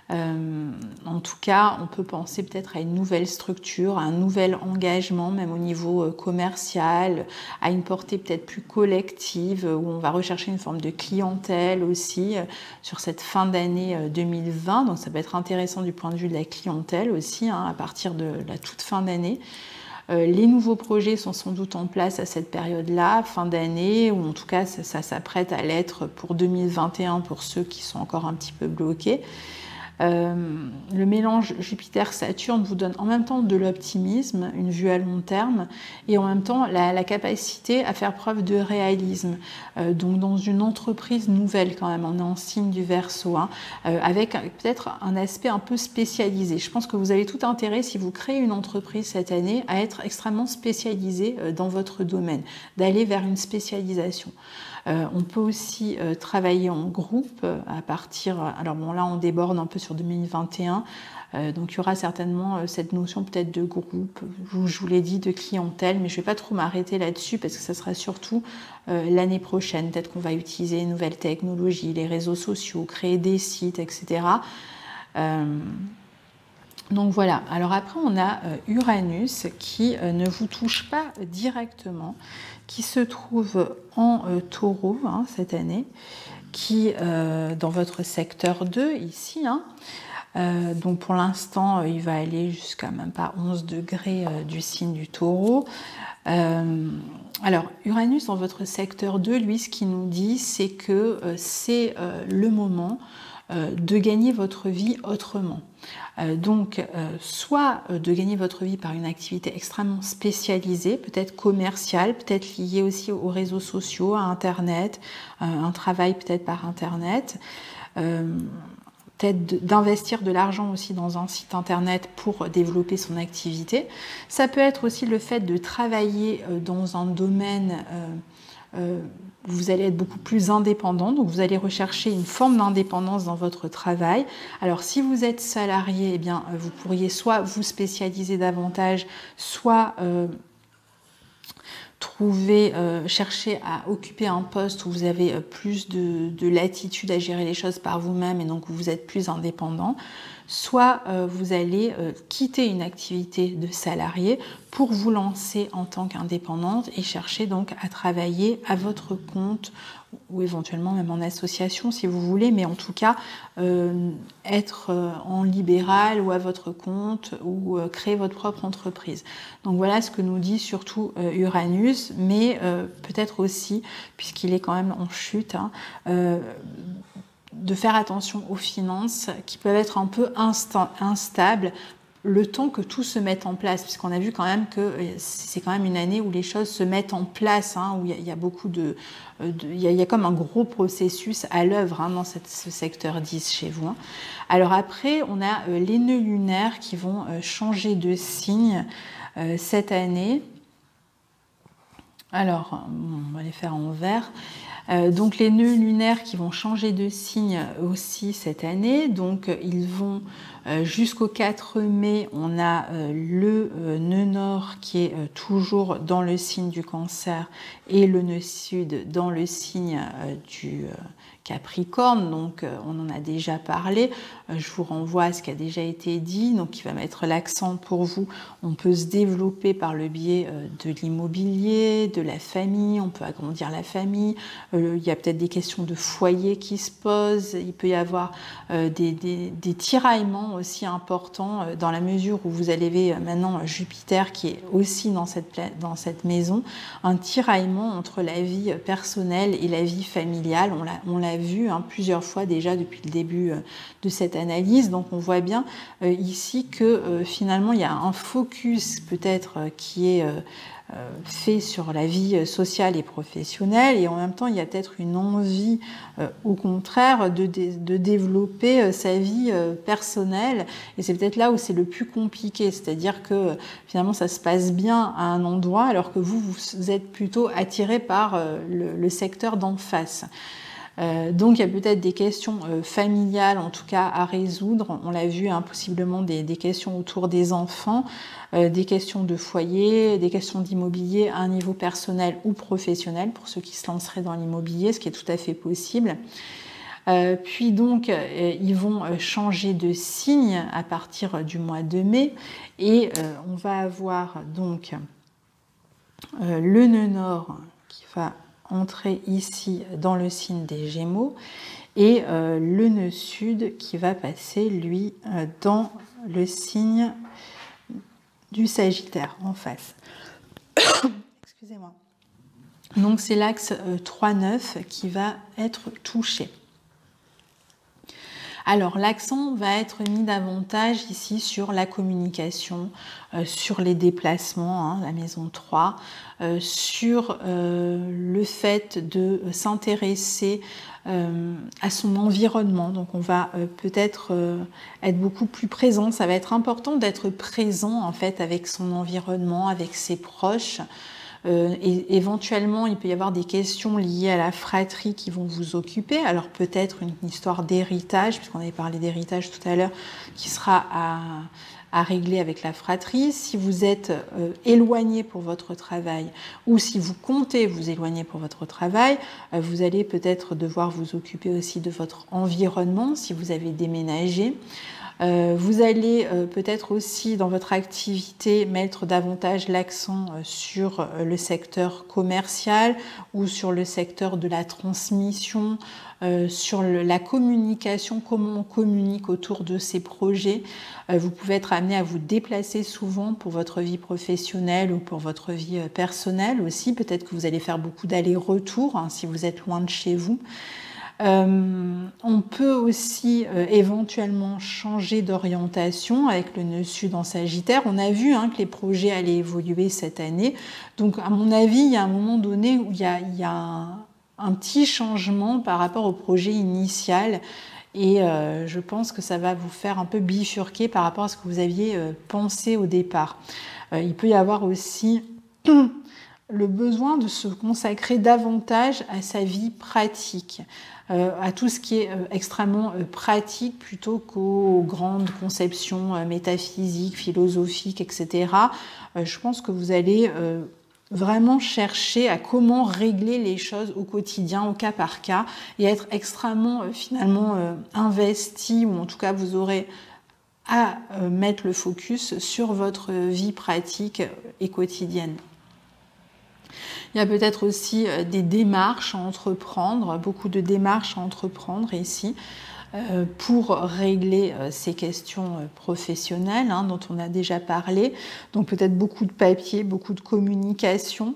En tout cas, on peut penser peut-être à une nouvelle structure, à un nouvel engagement, même au niveau commercial, à une portée peut-être plus collective, où on va rechercher une forme de clientèle aussi sur cette fin d'année 2020. Donc ça peut être intéressant du point de vue de la clientèle aussi, à partir de la toute fin d'année. Les nouveaux projets sont sans doute en place à cette période-là, fin d'année, ou en tout cas ça s'apprête à l'être pour 2021 pour ceux qui sont encore un petit peu bloqués. Le mélange Jupiter-Saturne vous donne en même temps de l'optimisme, une vue à long terme, et en même temps la capacité à faire preuve de réalisme. Donc dans une entreprise nouvelle quand même, on est en signe du Verseau, avec peut-être un aspect un peu spécialisé. Je pense que vous avez tout intérêt, si vous créez une entreprise cette année, à être extrêmement spécialisé dans votre domaine, d'aller vers une spécialisation. On peut aussi travailler en groupe à partir... Alors bon, là, on déborde un peu sur 2021. Donc, il y aura certainement cette notion peut-être de groupe, je vous l'ai dit, de clientèle, mais je ne vais pas trop m'arrêter là-dessus parce que ça sera surtout l'année prochaine. Peut-être qu'on va utiliser les nouvelles technologies, les réseaux sociaux, créer des sites, etc. Donc voilà, alors après on a Uranus qui ne vous touche pas directement, qui se trouve en Taureau cette année, qui dans votre secteur 2 ici, donc pour l'instant il va aller jusqu'à même pas 11 degrés du signe du Taureau. Alors Uranus dans votre secteur 2, lui ce qu'il nous dit c'est que c'est le moment de gagner votre vie autrement. Donc, soit de gagner votre vie par une activité extrêmement spécialisée, peut-être commerciale, peut-être liée aussi aux réseaux sociaux, à Internet, un travail peut-être par Internet, peut-être d'investir de l'argent aussi dans un site internet pour développer son activité. Ça peut être aussi le fait de travailler dans un domaine où vous allez être beaucoup plus indépendant, donc vous allez rechercher une forme d'indépendance dans votre travail. Alors si vous êtes salarié, eh bien, vous pourriez soit vous spécialiser davantage, soit chercher à occuper un poste où vous avez plus de latitude à gérer les choses par vous-même et donc où vous êtes plus indépendant, soit vous allez quitter une activité de salarié pour vous lancer en tant qu'indépendante et chercher donc à travailler à votre compte ou éventuellement même en association si vous voulez, mais en tout cas être en libéral ou à votre compte ou créer votre propre entreprise. Donc voilà ce que nous dit surtout Uranus, mais peut-être aussi, puisqu'il est quand même en chute, de faire attention aux finances qui peuvent être un peu instables le temps que tout se mette en place, puisqu'on a vu quand même que c'est quand même une année où les choses se mettent en place, où il y a beaucoup il y a comme un gros processus à l'œuvre dans ce secteur 10 chez vous. Alors après, on a les nœuds lunaires qui vont changer de signe cette année. Alors, on va les faire en vert. Donc les nœuds lunaires qui vont changer de signe aussi cette année, donc ils vont jusqu'au 4 mai, on a le nœud nord qui est toujours dans le signe du Cancer et le nœud sud dans le signe du Capricorne, donc on en a déjà parlé, je vous renvoie à ce qui a déjà été dit, donc il va mettre l'accent pour vous, on peut se développer par le biais de l'immobilier, de la famille, on peut agrandir la famille, il y a peut-être des questions de foyer qui se posent, il peut y avoir des tiraillements aussi importants dans la mesure où vous avez maintenant Jupiter qui est aussi dans cette maison, un tiraillement entre la vie personnelle et la vie familiale, on l'a vu plusieurs fois déjà depuis le début de cette analyse, donc on voit bien ici que finalement il y a un focus peut-être qui est fait sur la vie sociale et professionnelle et en même temps il y a peut-être une envie au contraire de développer sa vie personnelle et c'est peut-être là où c'est le plus compliqué, c'est-à-dire que finalement ça se passe bien à un endroit alors que vous êtes plutôt attiré par le secteur d'en face. Donc il y a peut-être des questions familiales en tout cas à résoudre, on l'a vu possiblement des questions autour des enfants, des questions de foyer, des questions d'immobilier à un niveau personnel ou professionnel pour ceux qui se lanceraient dans l'immobilier, ce qui est tout à fait possible. Puis donc ils vont changer de signe à partir du mois de mai et on va avoir donc le nœud nord qui va entrer ici dans le signe des Gémeaux et le nœud sud qui va passer lui dans le signe du Sagittaire en face. Excusez-moi. Donc c'est l'axe 3-9 qui va être touché. Alors l'accent va être mis davantage ici sur la communication, sur les déplacements, la maison 3, sur le fait de s'intéresser à son environnement. Donc on va peut-être être beaucoup plus présent, ça va être important d'être présent en fait avec son environnement, avec ses proches. Et éventuellement, il peut y avoir des questions liées à la fratrie qui vont vous occuper. Alors peut-être une histoire d'héritage, puisqu'on avait parlé d'héritage tout à l'heure, qui sera à régler avec la fratrie. Si vous êtes éloigné pour votre travail ou si vous comptez vous éloigner pour votre travail, vous allez peut-être devoir vous occuper aussi de votre environnement si vous avez déménagé. Vous allez peut-être aussi dans votre activité mettre davantage l'accent sur le secteur commercial ou sur le secteur de la transmission, sur la communication, comment on communique autour de ces projets. Vous pouvez être amené à vous déplacer souvent pour votre vie professionnelle ou pour votre vie personnelle aussi. Peut-être que vous allez faire beaucoup d'allers-retours si vous êtes loin de chez vous. On peut aussi éventuellement changer d'orientation avec le nœud sud en Sagittaire. On a vu que les projets allaient évoluer cette année. Donc à mon avis, il y a un moment donné où il y a un petit changement par rapport au projet initial et je pense que ça va vous faire un peu bifurquer par rapport à ce que vous aviez pensé au départ. Il peut y avoir aussi le besoin de se consacrer davantage à sa vie pratique, à tout ce qui est extrêmement pratique plutôt qu'aux grandes conceptions métaphysiques, philosophiques, etc. Je pense que vous allez vraiment chercher à comment régler les choses au quotidien, au cas par cas, et être extrêmement finalement investi, ou en tout cas vous aurez à mettre le focus sur votre vie pratique et quotidienne. Il y a peut-être aussi des démarches à entreprendre, beaucoup de démarches à entreprendre ici pour régler ces questions professionnelles dont on a déjà parlé. Donc peut-être beaucoup de papier, beaucoup de communication.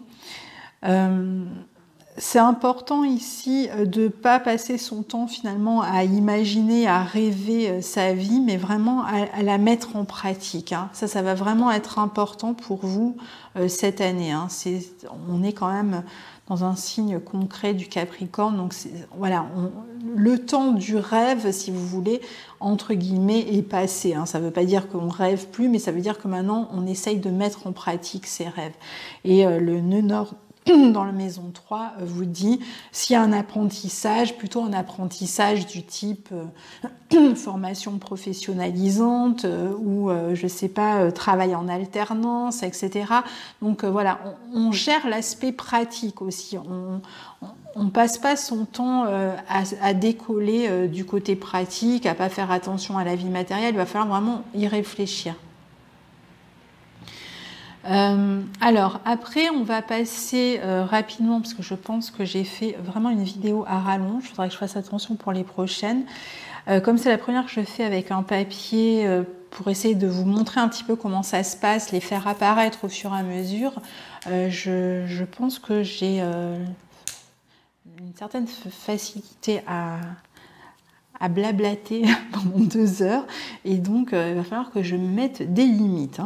C'est important ici de ne pas passer son temps finalement à imaginer, à rêver sa vie, mais vraiment à la mettre en pratique. Ça va vraiment être important pour vous cette année. On est quand même dans un signe concret du Capricorne, donc voilà, le temps du rêve, si vous voulez, entre guillemets, est passé. Ça ne veut pas dire qu'on rêve plus, mais ça veut dire que maintenant on essaye de mettre en pratique ses rêves. Et le nœud nord dans la maison 3 vous dit s'il y a un apprentissage, plutôt un apprentissage du type formation professionnalisante ou je sais pas, travail en alternance, etc. Donc voilà, on gère l'aspect pratique aussi. On ne passe pas son temps à décoller du côté pratique, à pas faire attention à la vie matérielle. Il va falloir vraiment y réfléchir. Alors après on va passer rapidement, parce que je pense que j'ai fait vraiment une vidéo à rallonge, il faudrait que je fasse attention pour les prochaines. Comme c'est la première que je fais avec un papier pour essayer de vous montrer un petit peu comment ça se passe, les faire apparaître au fur et à mesure, je pense que j'ai une certaine facilité à blablater pendant 2 heures, et donc il va falloir que je me mette des limites.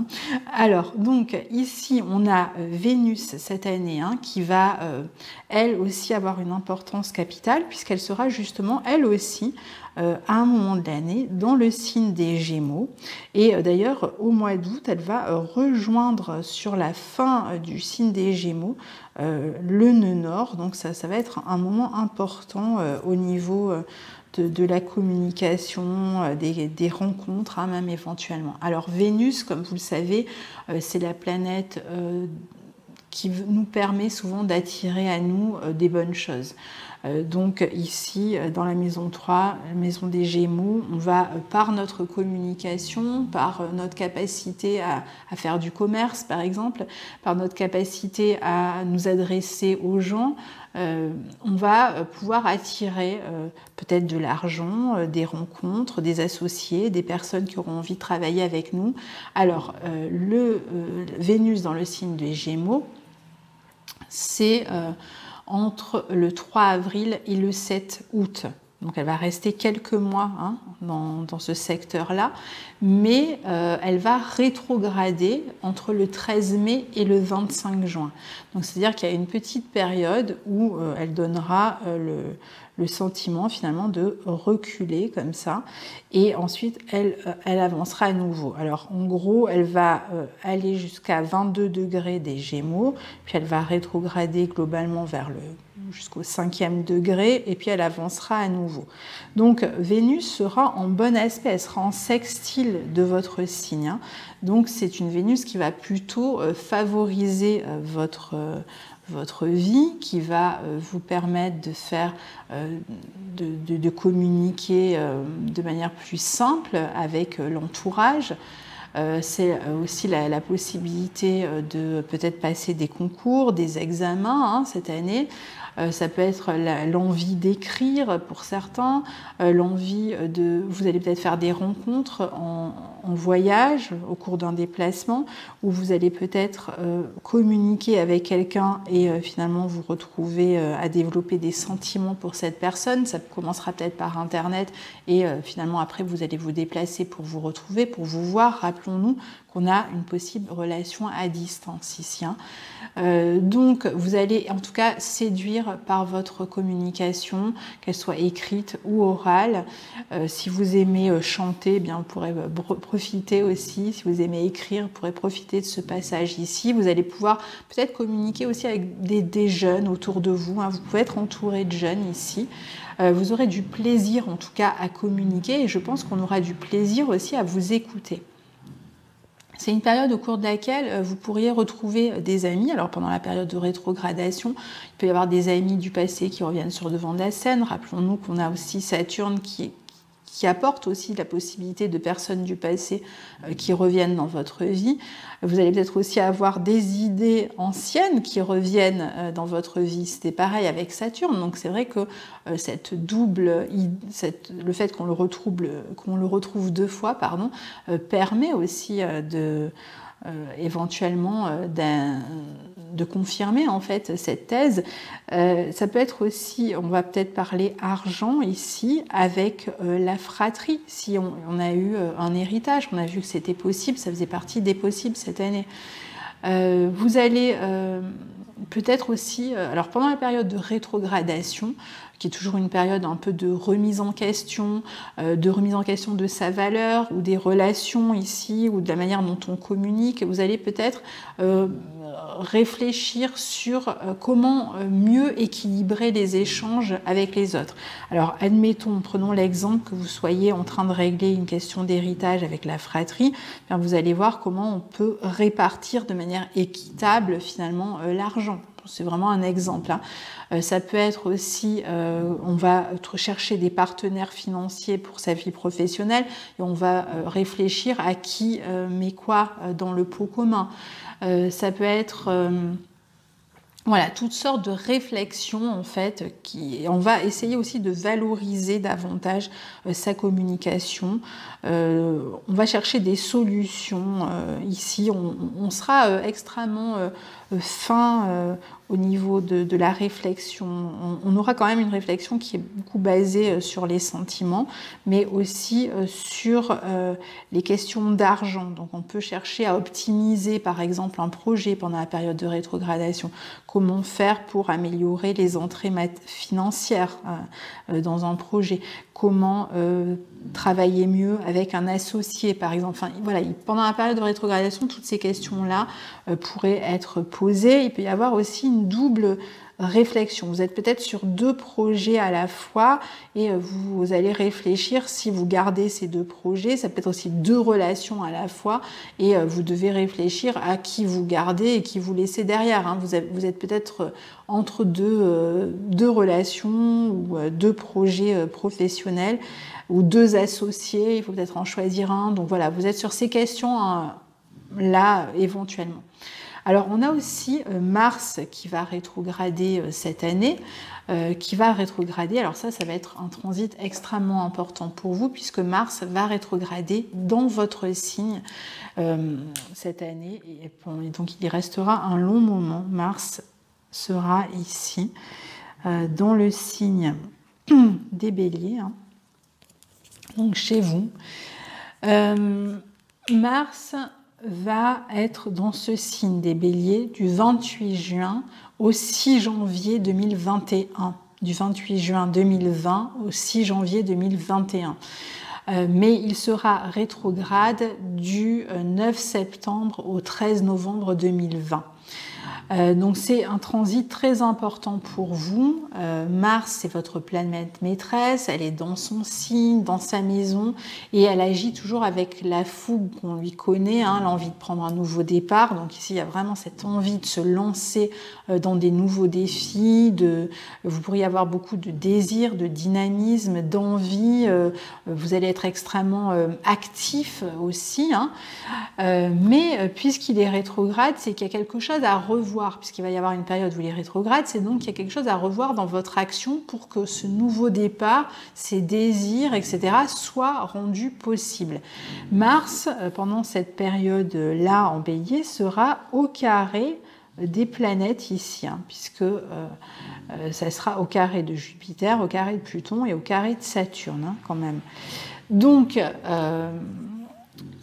Alors donc ici on a Vénus cette année qui va elle aussi avoir une importance capitale, puisqu'elle sera justement elle aussi à un moment de l'année dans le signe des Gémeaux, et d'ailleurs au mois d'août elle va rejoindre sur la fin du signe des Gémeaux le nœud nord, donc ça va être un moment important au niveau de la communication, des rencontres, même éventuellement. Alors Vénus, comme vous le savez, c'est la planète qui nous permet souvent d'attirer à nous des bonnes choses. Donc ici, dans la maison 3, la maison des Gémeaux, on va, par notre communication, par notre capacité à faire du commerce, par exemple, par notre capacité à nous adresser aux gens, on va pouvoir attirer peut-être de l'argent, des rencontres, des associés, des personnes qui auront envie de travailler avec nous. Alors, Vénus dans le signe des Gémeaux, c'est entre le 3 avril et le 7 août. Donc elle va rester quelques mois dans ce secteur-là, mais elle va rétrograder entre le 13 mai et le 25 juin. Donc c'est-à-dire qu'il y a une petite période où elle donnera le sentiment finalement de reculer comme ça, et ensuite elle avancera à nouveau. Alors en gros elle va aller jusqu'à 22 degrés des Gémeaux, puis elle va rétrograder globalement jusqu'au 5e degré, et puis elle avancera à nouveau. Donc Vénus sera en bon aspect, elle sera en sextile de votre signe. Donc c'est une Vénus qui va plutôt favoriser votre vie, qui va vous permettre de faire, de communiquer de manière plus simple avec l'entourage. C'est aussi la possibilité de peut-être passer des concours, des examens cette année. Ça peut être l'envie d'écrire pour certains, l'envie vous allez peut-être faire des rencontres en voyage au cours d'un déplacement, où vous allez peut-être communiquer avec quelqu'un et finalement vous retrouver à développer des sentiments pour cette personne. Ça commencera peut-être par Internet et finalement après vous allez vous déplacer pour vous retrouver, pour vous voir. Rappelons-nous qu'on a une possible relation à distance ici. Donc vous allez en tout cas séduire par votre communication, qu'elle soit écrite ou orale. Si vous aimez chanter, eh bien vous pourrez profiter aussi. Si vous aimez écrire, vous pourrez profiter de ce passage ici. Vous allez pouvoir peut-être communiquer aussi avec des jeunes autour de vous. Vous pouvez être entouré de jeunes ici. Vous aurez du plaisir en tout cas à communiquer et je pense qu'on aura du plaisir aussi à vous écouter. C'est une période au cours de laquelle vous pourriez retrouver des amis. Alors pendant la période de rétrogradation, il peut y avoir des amis du passé qui reviennent sur le devant de la scène. Rappelons-nous qu'on a aussi Saturne qui apporte aussi la possibilité de personnes du passé qui reviennent dans votre vie. Vous allez peut-être aussi avoir des idées anciennes qui reviennent dans votre vie. C'était pareil avec Saturne. Donc c'est vrai que cette double, le fait qu'on le retrouve deux fois, permet aussi éventuellement de confirmer en fait cette thèse. Ça peut être aussi, on va peut-être parler argent ici avec la fratrie, si on a eu un héritage, on a vu que c'était possible, ça faisait partie des possibles cette année. Vous allez peut-être aussi, alors pendant la période de rétrogradation, qui est toujours une période un peu de remise en question de sa valeur ou des relations ici ou de la manière dont on communique, vous allez peut-être réfléchir sur comment mieux équilibrer les échanges avec les autres. Alors admettons, prenons l'exemple que vous soyez en train de régler une question d'héritage avec la fratrie, bien vous allez voir comment on peut répartir de manière équitable finalement l'argent. C'est vraiment un exemple. Ça peut être aussi, on va chercher des partenaires financiers pour sa vie professionnelle et on va réfléchir à qui met quoi dans le pot commun. Ça peut être voilà, toutes sortes de réflexions en fait, on va essayer aussi de valoriser davantage sa communication. On va chercher des solutions ici. On sera extrêmement fin au niveau de la réflexion. On aura quand même une réflexion qui est beaucoup basée sur les sentiments, mais aussi sur les questions d'argent. Donc on peut chercher à optimiser par exemple un projet pendant la période de rétrogradation. Comment faire pour améliorer les entrées financières dans un projet? Comment travailler mieux avec un associé, par exemple. Enfin, voilà, pendant la période de rétrogradation, toutes ces questions-là pourraient être posées. Il peut y avoir aussi une double réflexion. Vous êtes peut-être sur deux projets à la fois et vous allez réfléchir si vous gardez ces deux projets. Ça peut être aussi deux relations à la fois et vous devez réfléchir à qui vous gardez et qui vous laissez derrière. Vous êtes peut-être entre deux relations ou deux projets professionnels ou deux associés. Il faut peut-être en choisir un. Donc voilà, vous êtes sur ces questions-là éventuellement. Alors on a aussi Mars qui va rétrograder cette année, alors ça va être un transit extrêmement important pour vous puisque Mars va rétrograder dans votre signe cette année et donc il y restera un long moment. Mars sera ici dans le signe des Béliers, donc chez vous. Mars va être dans ce signe des Béliers du 28 juin au 6 janvier 2021. Du 28 juin 2020 au 6 janvier 2021. Mais il sera rétrograde du 9 septembre au 13 novembre 2020. Donc c'est un transit très important pour vous. Mars, c'est votre planète maîtresse, elle est dans son signe, dans sa maison, et elle agit toujours avec la fougue qu'on lui connaît, l'envie de prendre un nouveau départ. Donc ici, il y a vraiment cette envie de se lancer dans des nouveaux défis. Vous pourriez avoir beaucoup de désir, de dynamisme, d'envie. Vous allez être extrêmement actif aussi. Mais puisqu'il est rétrograde, c'est qu'il y a quelque chose à revoir revoir, puisqu'il va y avoir une période où il est rétrograde, c'est donc qu'il y a quelque chose à revoir dans votre action pour que ce nouveau départ, ces désirs, etc., soient rendus possibles. Mars, pendant cette période-là en Bélier, sera au carré des planètes ici, hein, puisque ça sera au carré de Jupiter, au carré de Pluton et au carré de Saturne, hein, quand même. Donc,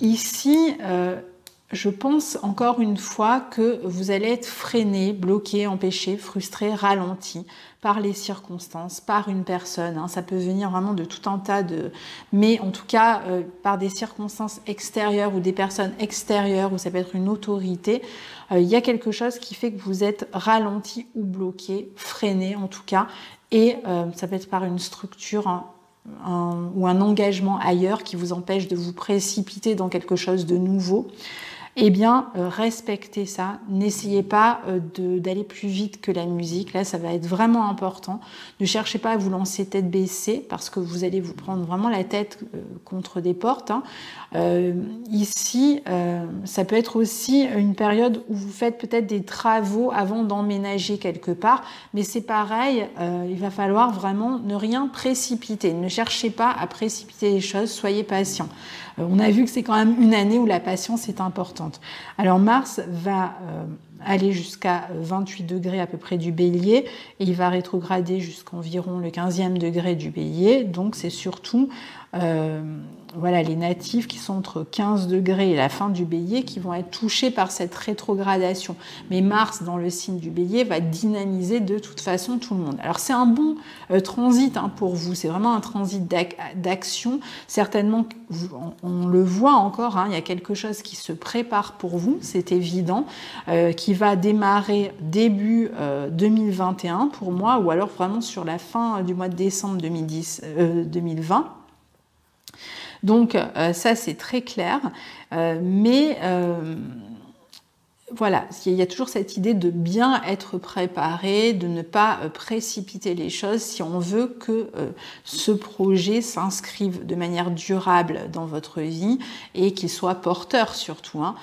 ici, je pense encore une fois que vous allez être freiné, bloqué, empêché, frustré, ralenti par les circonstances, par une personne. Hein. Ça peut venir vraiment de tout un tas de... Mais en tout cas, par des circonstances extérieures ou des personnes extérieures, ou ça peut être une autorité, il y a quelque chose qui fait que vous êtes ralenti ou bloqué, freiné en tout cas, et ça peut être par une structure... ou un engagement ailleurs qui vous empêche de vous précipiter dans quelque chose de nouveau, eh bien, respectez ça. N'essayez pas d'aller plus vite que la musique. Là, ça va être vraiment important. Ne cherchez pas à vous lancer tête baissée parce que vous allez vous prendre vraiment la tête contre des portes. Hein. Ici, ça peut être aussi une période où vous faites peut-être des travaux avant d'emménager quelque part. Mais c'est pareil, il va falloir vraiment ne rien précipiter. Ne cherchez pas à précipiter les choses. Soyez patient. On a vu que c'est quand même une année où la patience est importante. Alors Mars va aller jusqu'à 28 degrés à peu près du Bélier et il va rétrograder jusqu'environ le 15e degré du Bélier. Donc c'est surtout voilà, les natifs qui sont entre 15 degrés et la fin du Bélier qui vont être touchés par cette rétrogradation. Mais Mars, dans le signe du Bélier, va dynamiser de toute façon tout le monde. Alors c'est un bon transit hein, pour vous, c'est vraiment un transit d'action. Certainement, on le voit encore, hein, il y a quelque chose qui se prépare pour vous, c'est évident, qui va démarrer début 2021 pour moi, ou alors vraiment sur la fin du mois de décembre 2020. Donc ça c'est très clair, mais voilà, il y a toujours cette idée de bien être préparé, de ne pas précipiter les choses si on veut que ce projet s'inscrive de manière durable dans votre vie et qu'il soit porteur surtout. Hein.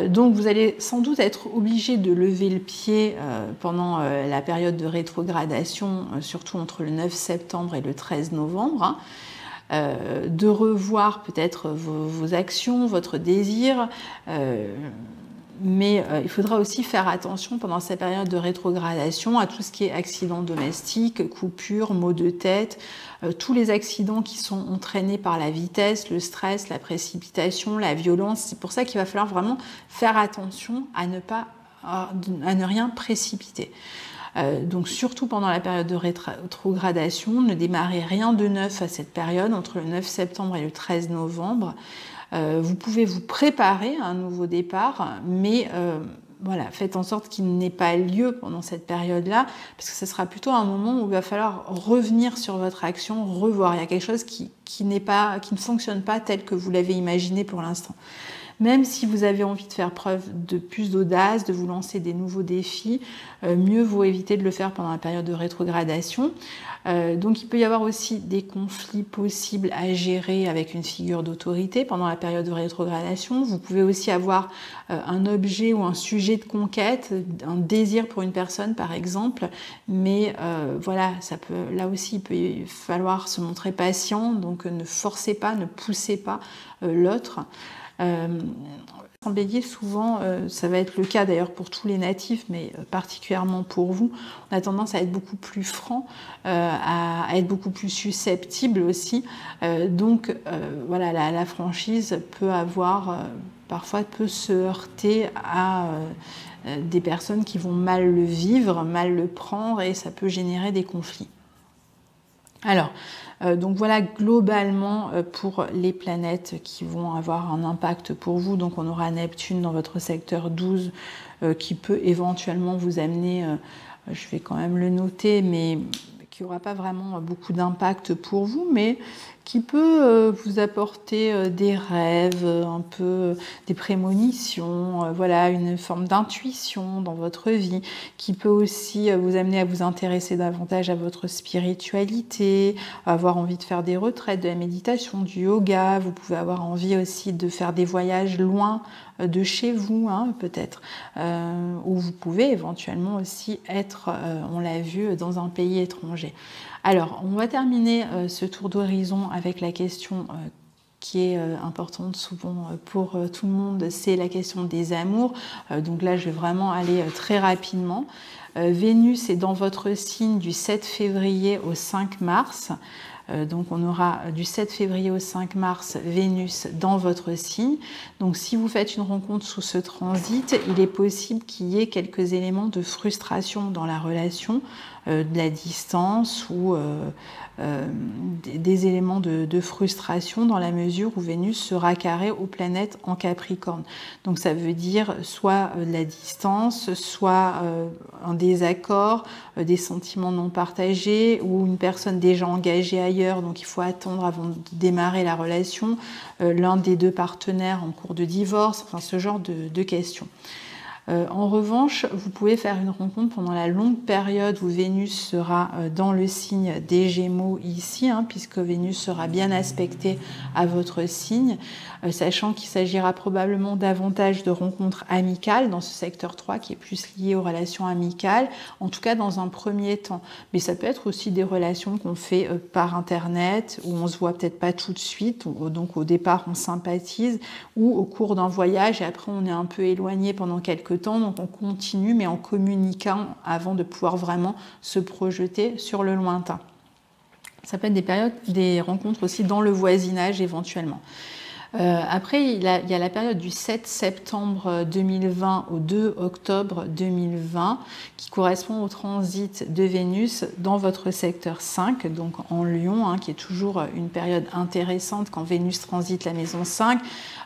Donc vous allez sans doute être obligé de lever le pied pendant la période de rétrogradation, surtout entre le 9 septembre et le 13 novembre. Hein. De revoir peut-être vos actions, votre désir, mais il faudra aussi faire attention pendant cette période de rétrogradation à tout ce qui est accidents domestiques, coupures, maux de tête, tous les accidents qui sont entraînés par la vitesse, le stress, la précipitation, la violence. C'est pour ça qu'il va falloir vraiment faire attention à ne rien précipiter. Donc surtout pendant la période de rétrogradation, ne démarrez rien de neuf à cette période, entre le 9 septembre et le 13 novembre. Vous pouvez vous préparer à un nouveau départ, mais voilà, faites en sorte qu'il n'ait pas lieu pendant cette période-là, parce que ce sera plutôt un moment où il va falloir revenir sur votre action, revoir. Il y a quelque chose qui ne fonctionne pas tel que vous l'avez imaginé pour l'instant. Même si vous avez envie de faire preuve de plus d'audace, de vous lancer des nouveaux défis, mieux vaut éviter de le faire pendant la période de rétrogradation. Donc il peut y avoir aussi des conflits possibles à gérer avec une figure d'autorité pendant la période de rétrogradation. Vous pouvez aussi avoir un objet ou un sujet de conquête, un désir pour une personne par exemple, mais voilà, là aussi il peut falloir se montrer patient, donc ne forcez pas, ne poussez pas l'autre. En Bélier, souvent, ça va être le cas d'ailleurs pour tous les natifs, mais particulièrement pour vous, on a tendance à être beaucoup plus franc, à être beaucoup plus susceptible aussi. Donc, voilà, la franchise peut parfois peut se heurter à des personnes qui vont mal le vivre, mal le prendre, et ça peut générer des conflits. Alors, donc voilà globalement pour les planètes qui vont avoir un impact pour vous. Donc on aura Neptune dans votre secteur 12 qui peut éventuellement vous amener, je vais quand même le noter, mais qui n'aura pas vraiment beaucoup d'impact pour vous, mais qui peut vous apporter des rêves, un peu des prémonitions, voilà, une forme d'intuition dans votre vie, qui peut aussi vous amener à vous intéresser davantage à votre spiritualité, avoir envie de faire des retraites, de la méditation, du yoga. Vous pouvez avoir envie aussi de faire des voyages loin de chez vous, hein, peut-être, ou vous pouvez éventuellement aussi être, on l'a vu, dans un pays étranger. Alors, on va terminer ce tour d'horizon avec la question qui est importante souvent pour tout le monde, c'est la question des amours. Donc là, je vais vraiment aller très rapidement. Vénus est dans votre signe du 7 février au 5 mars. Donc on aura du 7 février au 5 mars Vénus dans votre signe. Donc si vous faites une rencontre sous ce transit, il est possible qu'il y ait quelques éléments de frustration dans la relation, de la distance ou des éléments de frustration dans la mesure où Vénus sera carrée aux planètes en Capricorne. Donc ça veut dire soit de la distance, soit un désaccord, des sentiments non partagés ou une personne déjà engagée ailleurs, donc il faut attendre avant de démarrer la relation, l'un des deux partenaires en cours de divorce, enfin ce genre de questions. En revanche, vous pouvez faire une rencontre pendant la longue période où Vénus sera dans le signe des Gémeaux ici, hein, puisque Vénus sera bien aspectée à votre signe, sachant qu'il s'agira probablement davantage de rencontres amicales dans ce secteur 3 qui est plus lié aux relations amicales, en tout cas dans un premier temps. Mais ça peut être aussi des relations qu'on fait par Internet, où on se voit peut-être pas tout de suite, donc au départ on sympathise, ou au cours d'un voyage et après on est un peu éloigné pendant quelques temps, donc on continue mais en communiquant avant de pouvoir vraiment se projeter sur le lointain. Ça peut être des périodes, des rencontres aussi dans le voisinage éventuellement. Après, il y a la période du 7 septembre 2020 au 2 octobre 2020 qui correspond au transit de Vénus dans votre secteur 5, donc en Lion, hein, qui est toujours une période intéressante quand Vénus transite la maison 5,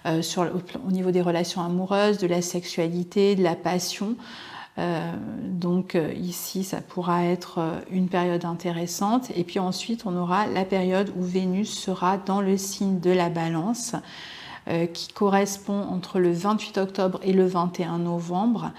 au niveau des relations amoureuses, de la sexualité, de la passion. Donc ici, ça pourra être une période intéressante. Et puis ensuite, on aura la période où Vénus sera dans le signe de la Balance, qui correspond entre le 28 octobre et le 21 novembre.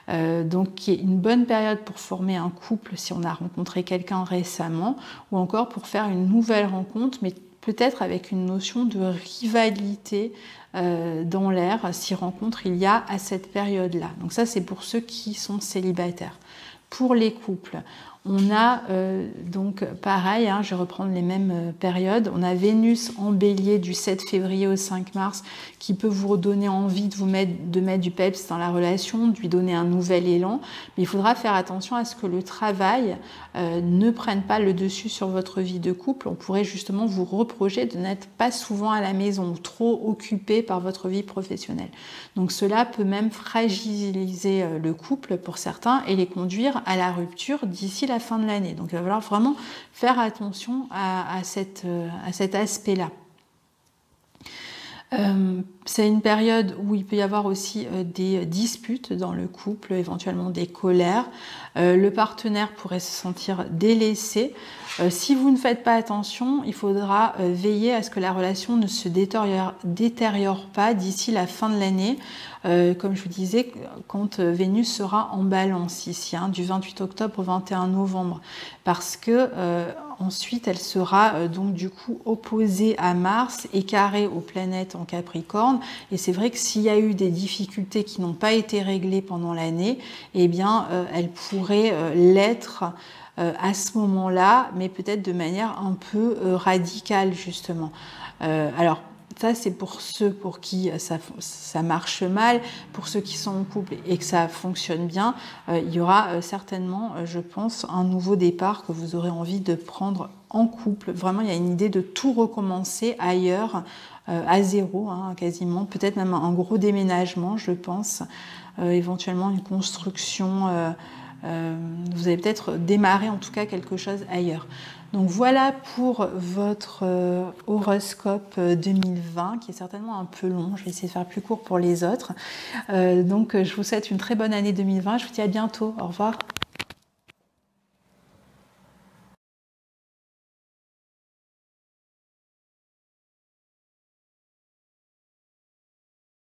Donc qui est une bonne période pour former un couple si on a rencontré quelqu'un récemment, ou encore pour faire une nouvelle rencontre, mais peut-être avec une notion de rivalité dans l'air, si rencontre il y a à cette période-là. Donc ça, c'est pour ceux qui sont célibataires. Pour les couples, on a donc pareil, hein, je vais reprendre les mêmes périodes, on a Vénus en Bélier du 7 février au 5 mars qui peut vous redonner envie de mettre du peps dans la relation, de lui donner un nouvel élan, mais il faudra faire attention à ce que le travail ne prenne pas le dessus sur votre vie de couple. On pourrait justement vous reprocher de n'être pas souvent à la maison ou trop occupé par votre vie professionnelle. Donc cela peut même fragiliser le couple pour certains et les conduire à la rupture d'ici la fin de l'année. Donc il va falloir vraiment faire attention à cet aspect-là. C'est une période où il peut y avoir aussi des disputes dans le couple, éventuellement des colères. Le partenaire pourrait se sentir délaissé. Si vous ne faites pas attention, il faudra veiller à ce que la relation ne se détériore pas d'ici la fin de l'année. Comme je vous disais, quand Vénus sera en Balance ici, hein, du 28 octobre au 21 novembre, parce que ensuite elle sera donc du coup opposée à Mars et carrée aux planètes en Capricorne. Et c'est vrai que s'il y a eu des difficultés qui n'ont pas été réglées pendant l'année, eh bien elle pourrait l'être à ce moment-là, mais peut-être de manière un peu radicale justement. Alors ça, c'est pour ceux pour qui ça marche mal. Pour ceux qui sont en couple et que ça fonctionne bien, il y aura certainement, je pense, un nouveau départ que vous aurez envie de prendre en couple. Vraiment, il y a une idée de tout recommencer ailleurs, à zéro, hein, quasiment. Peut-être même un gros déménagement, je pense. Éventuellement une construction. Vous allez peut-être démarrer en tout cas quelque chose ailleurs. Donc voilà pour votre horoscope 2020 qui est certainement un peu long. Je vais essayer de faire plus court pour les autres. Donc je vous souhaite une très bonne année 2020. Je vous dis à bientôt. Au revoir.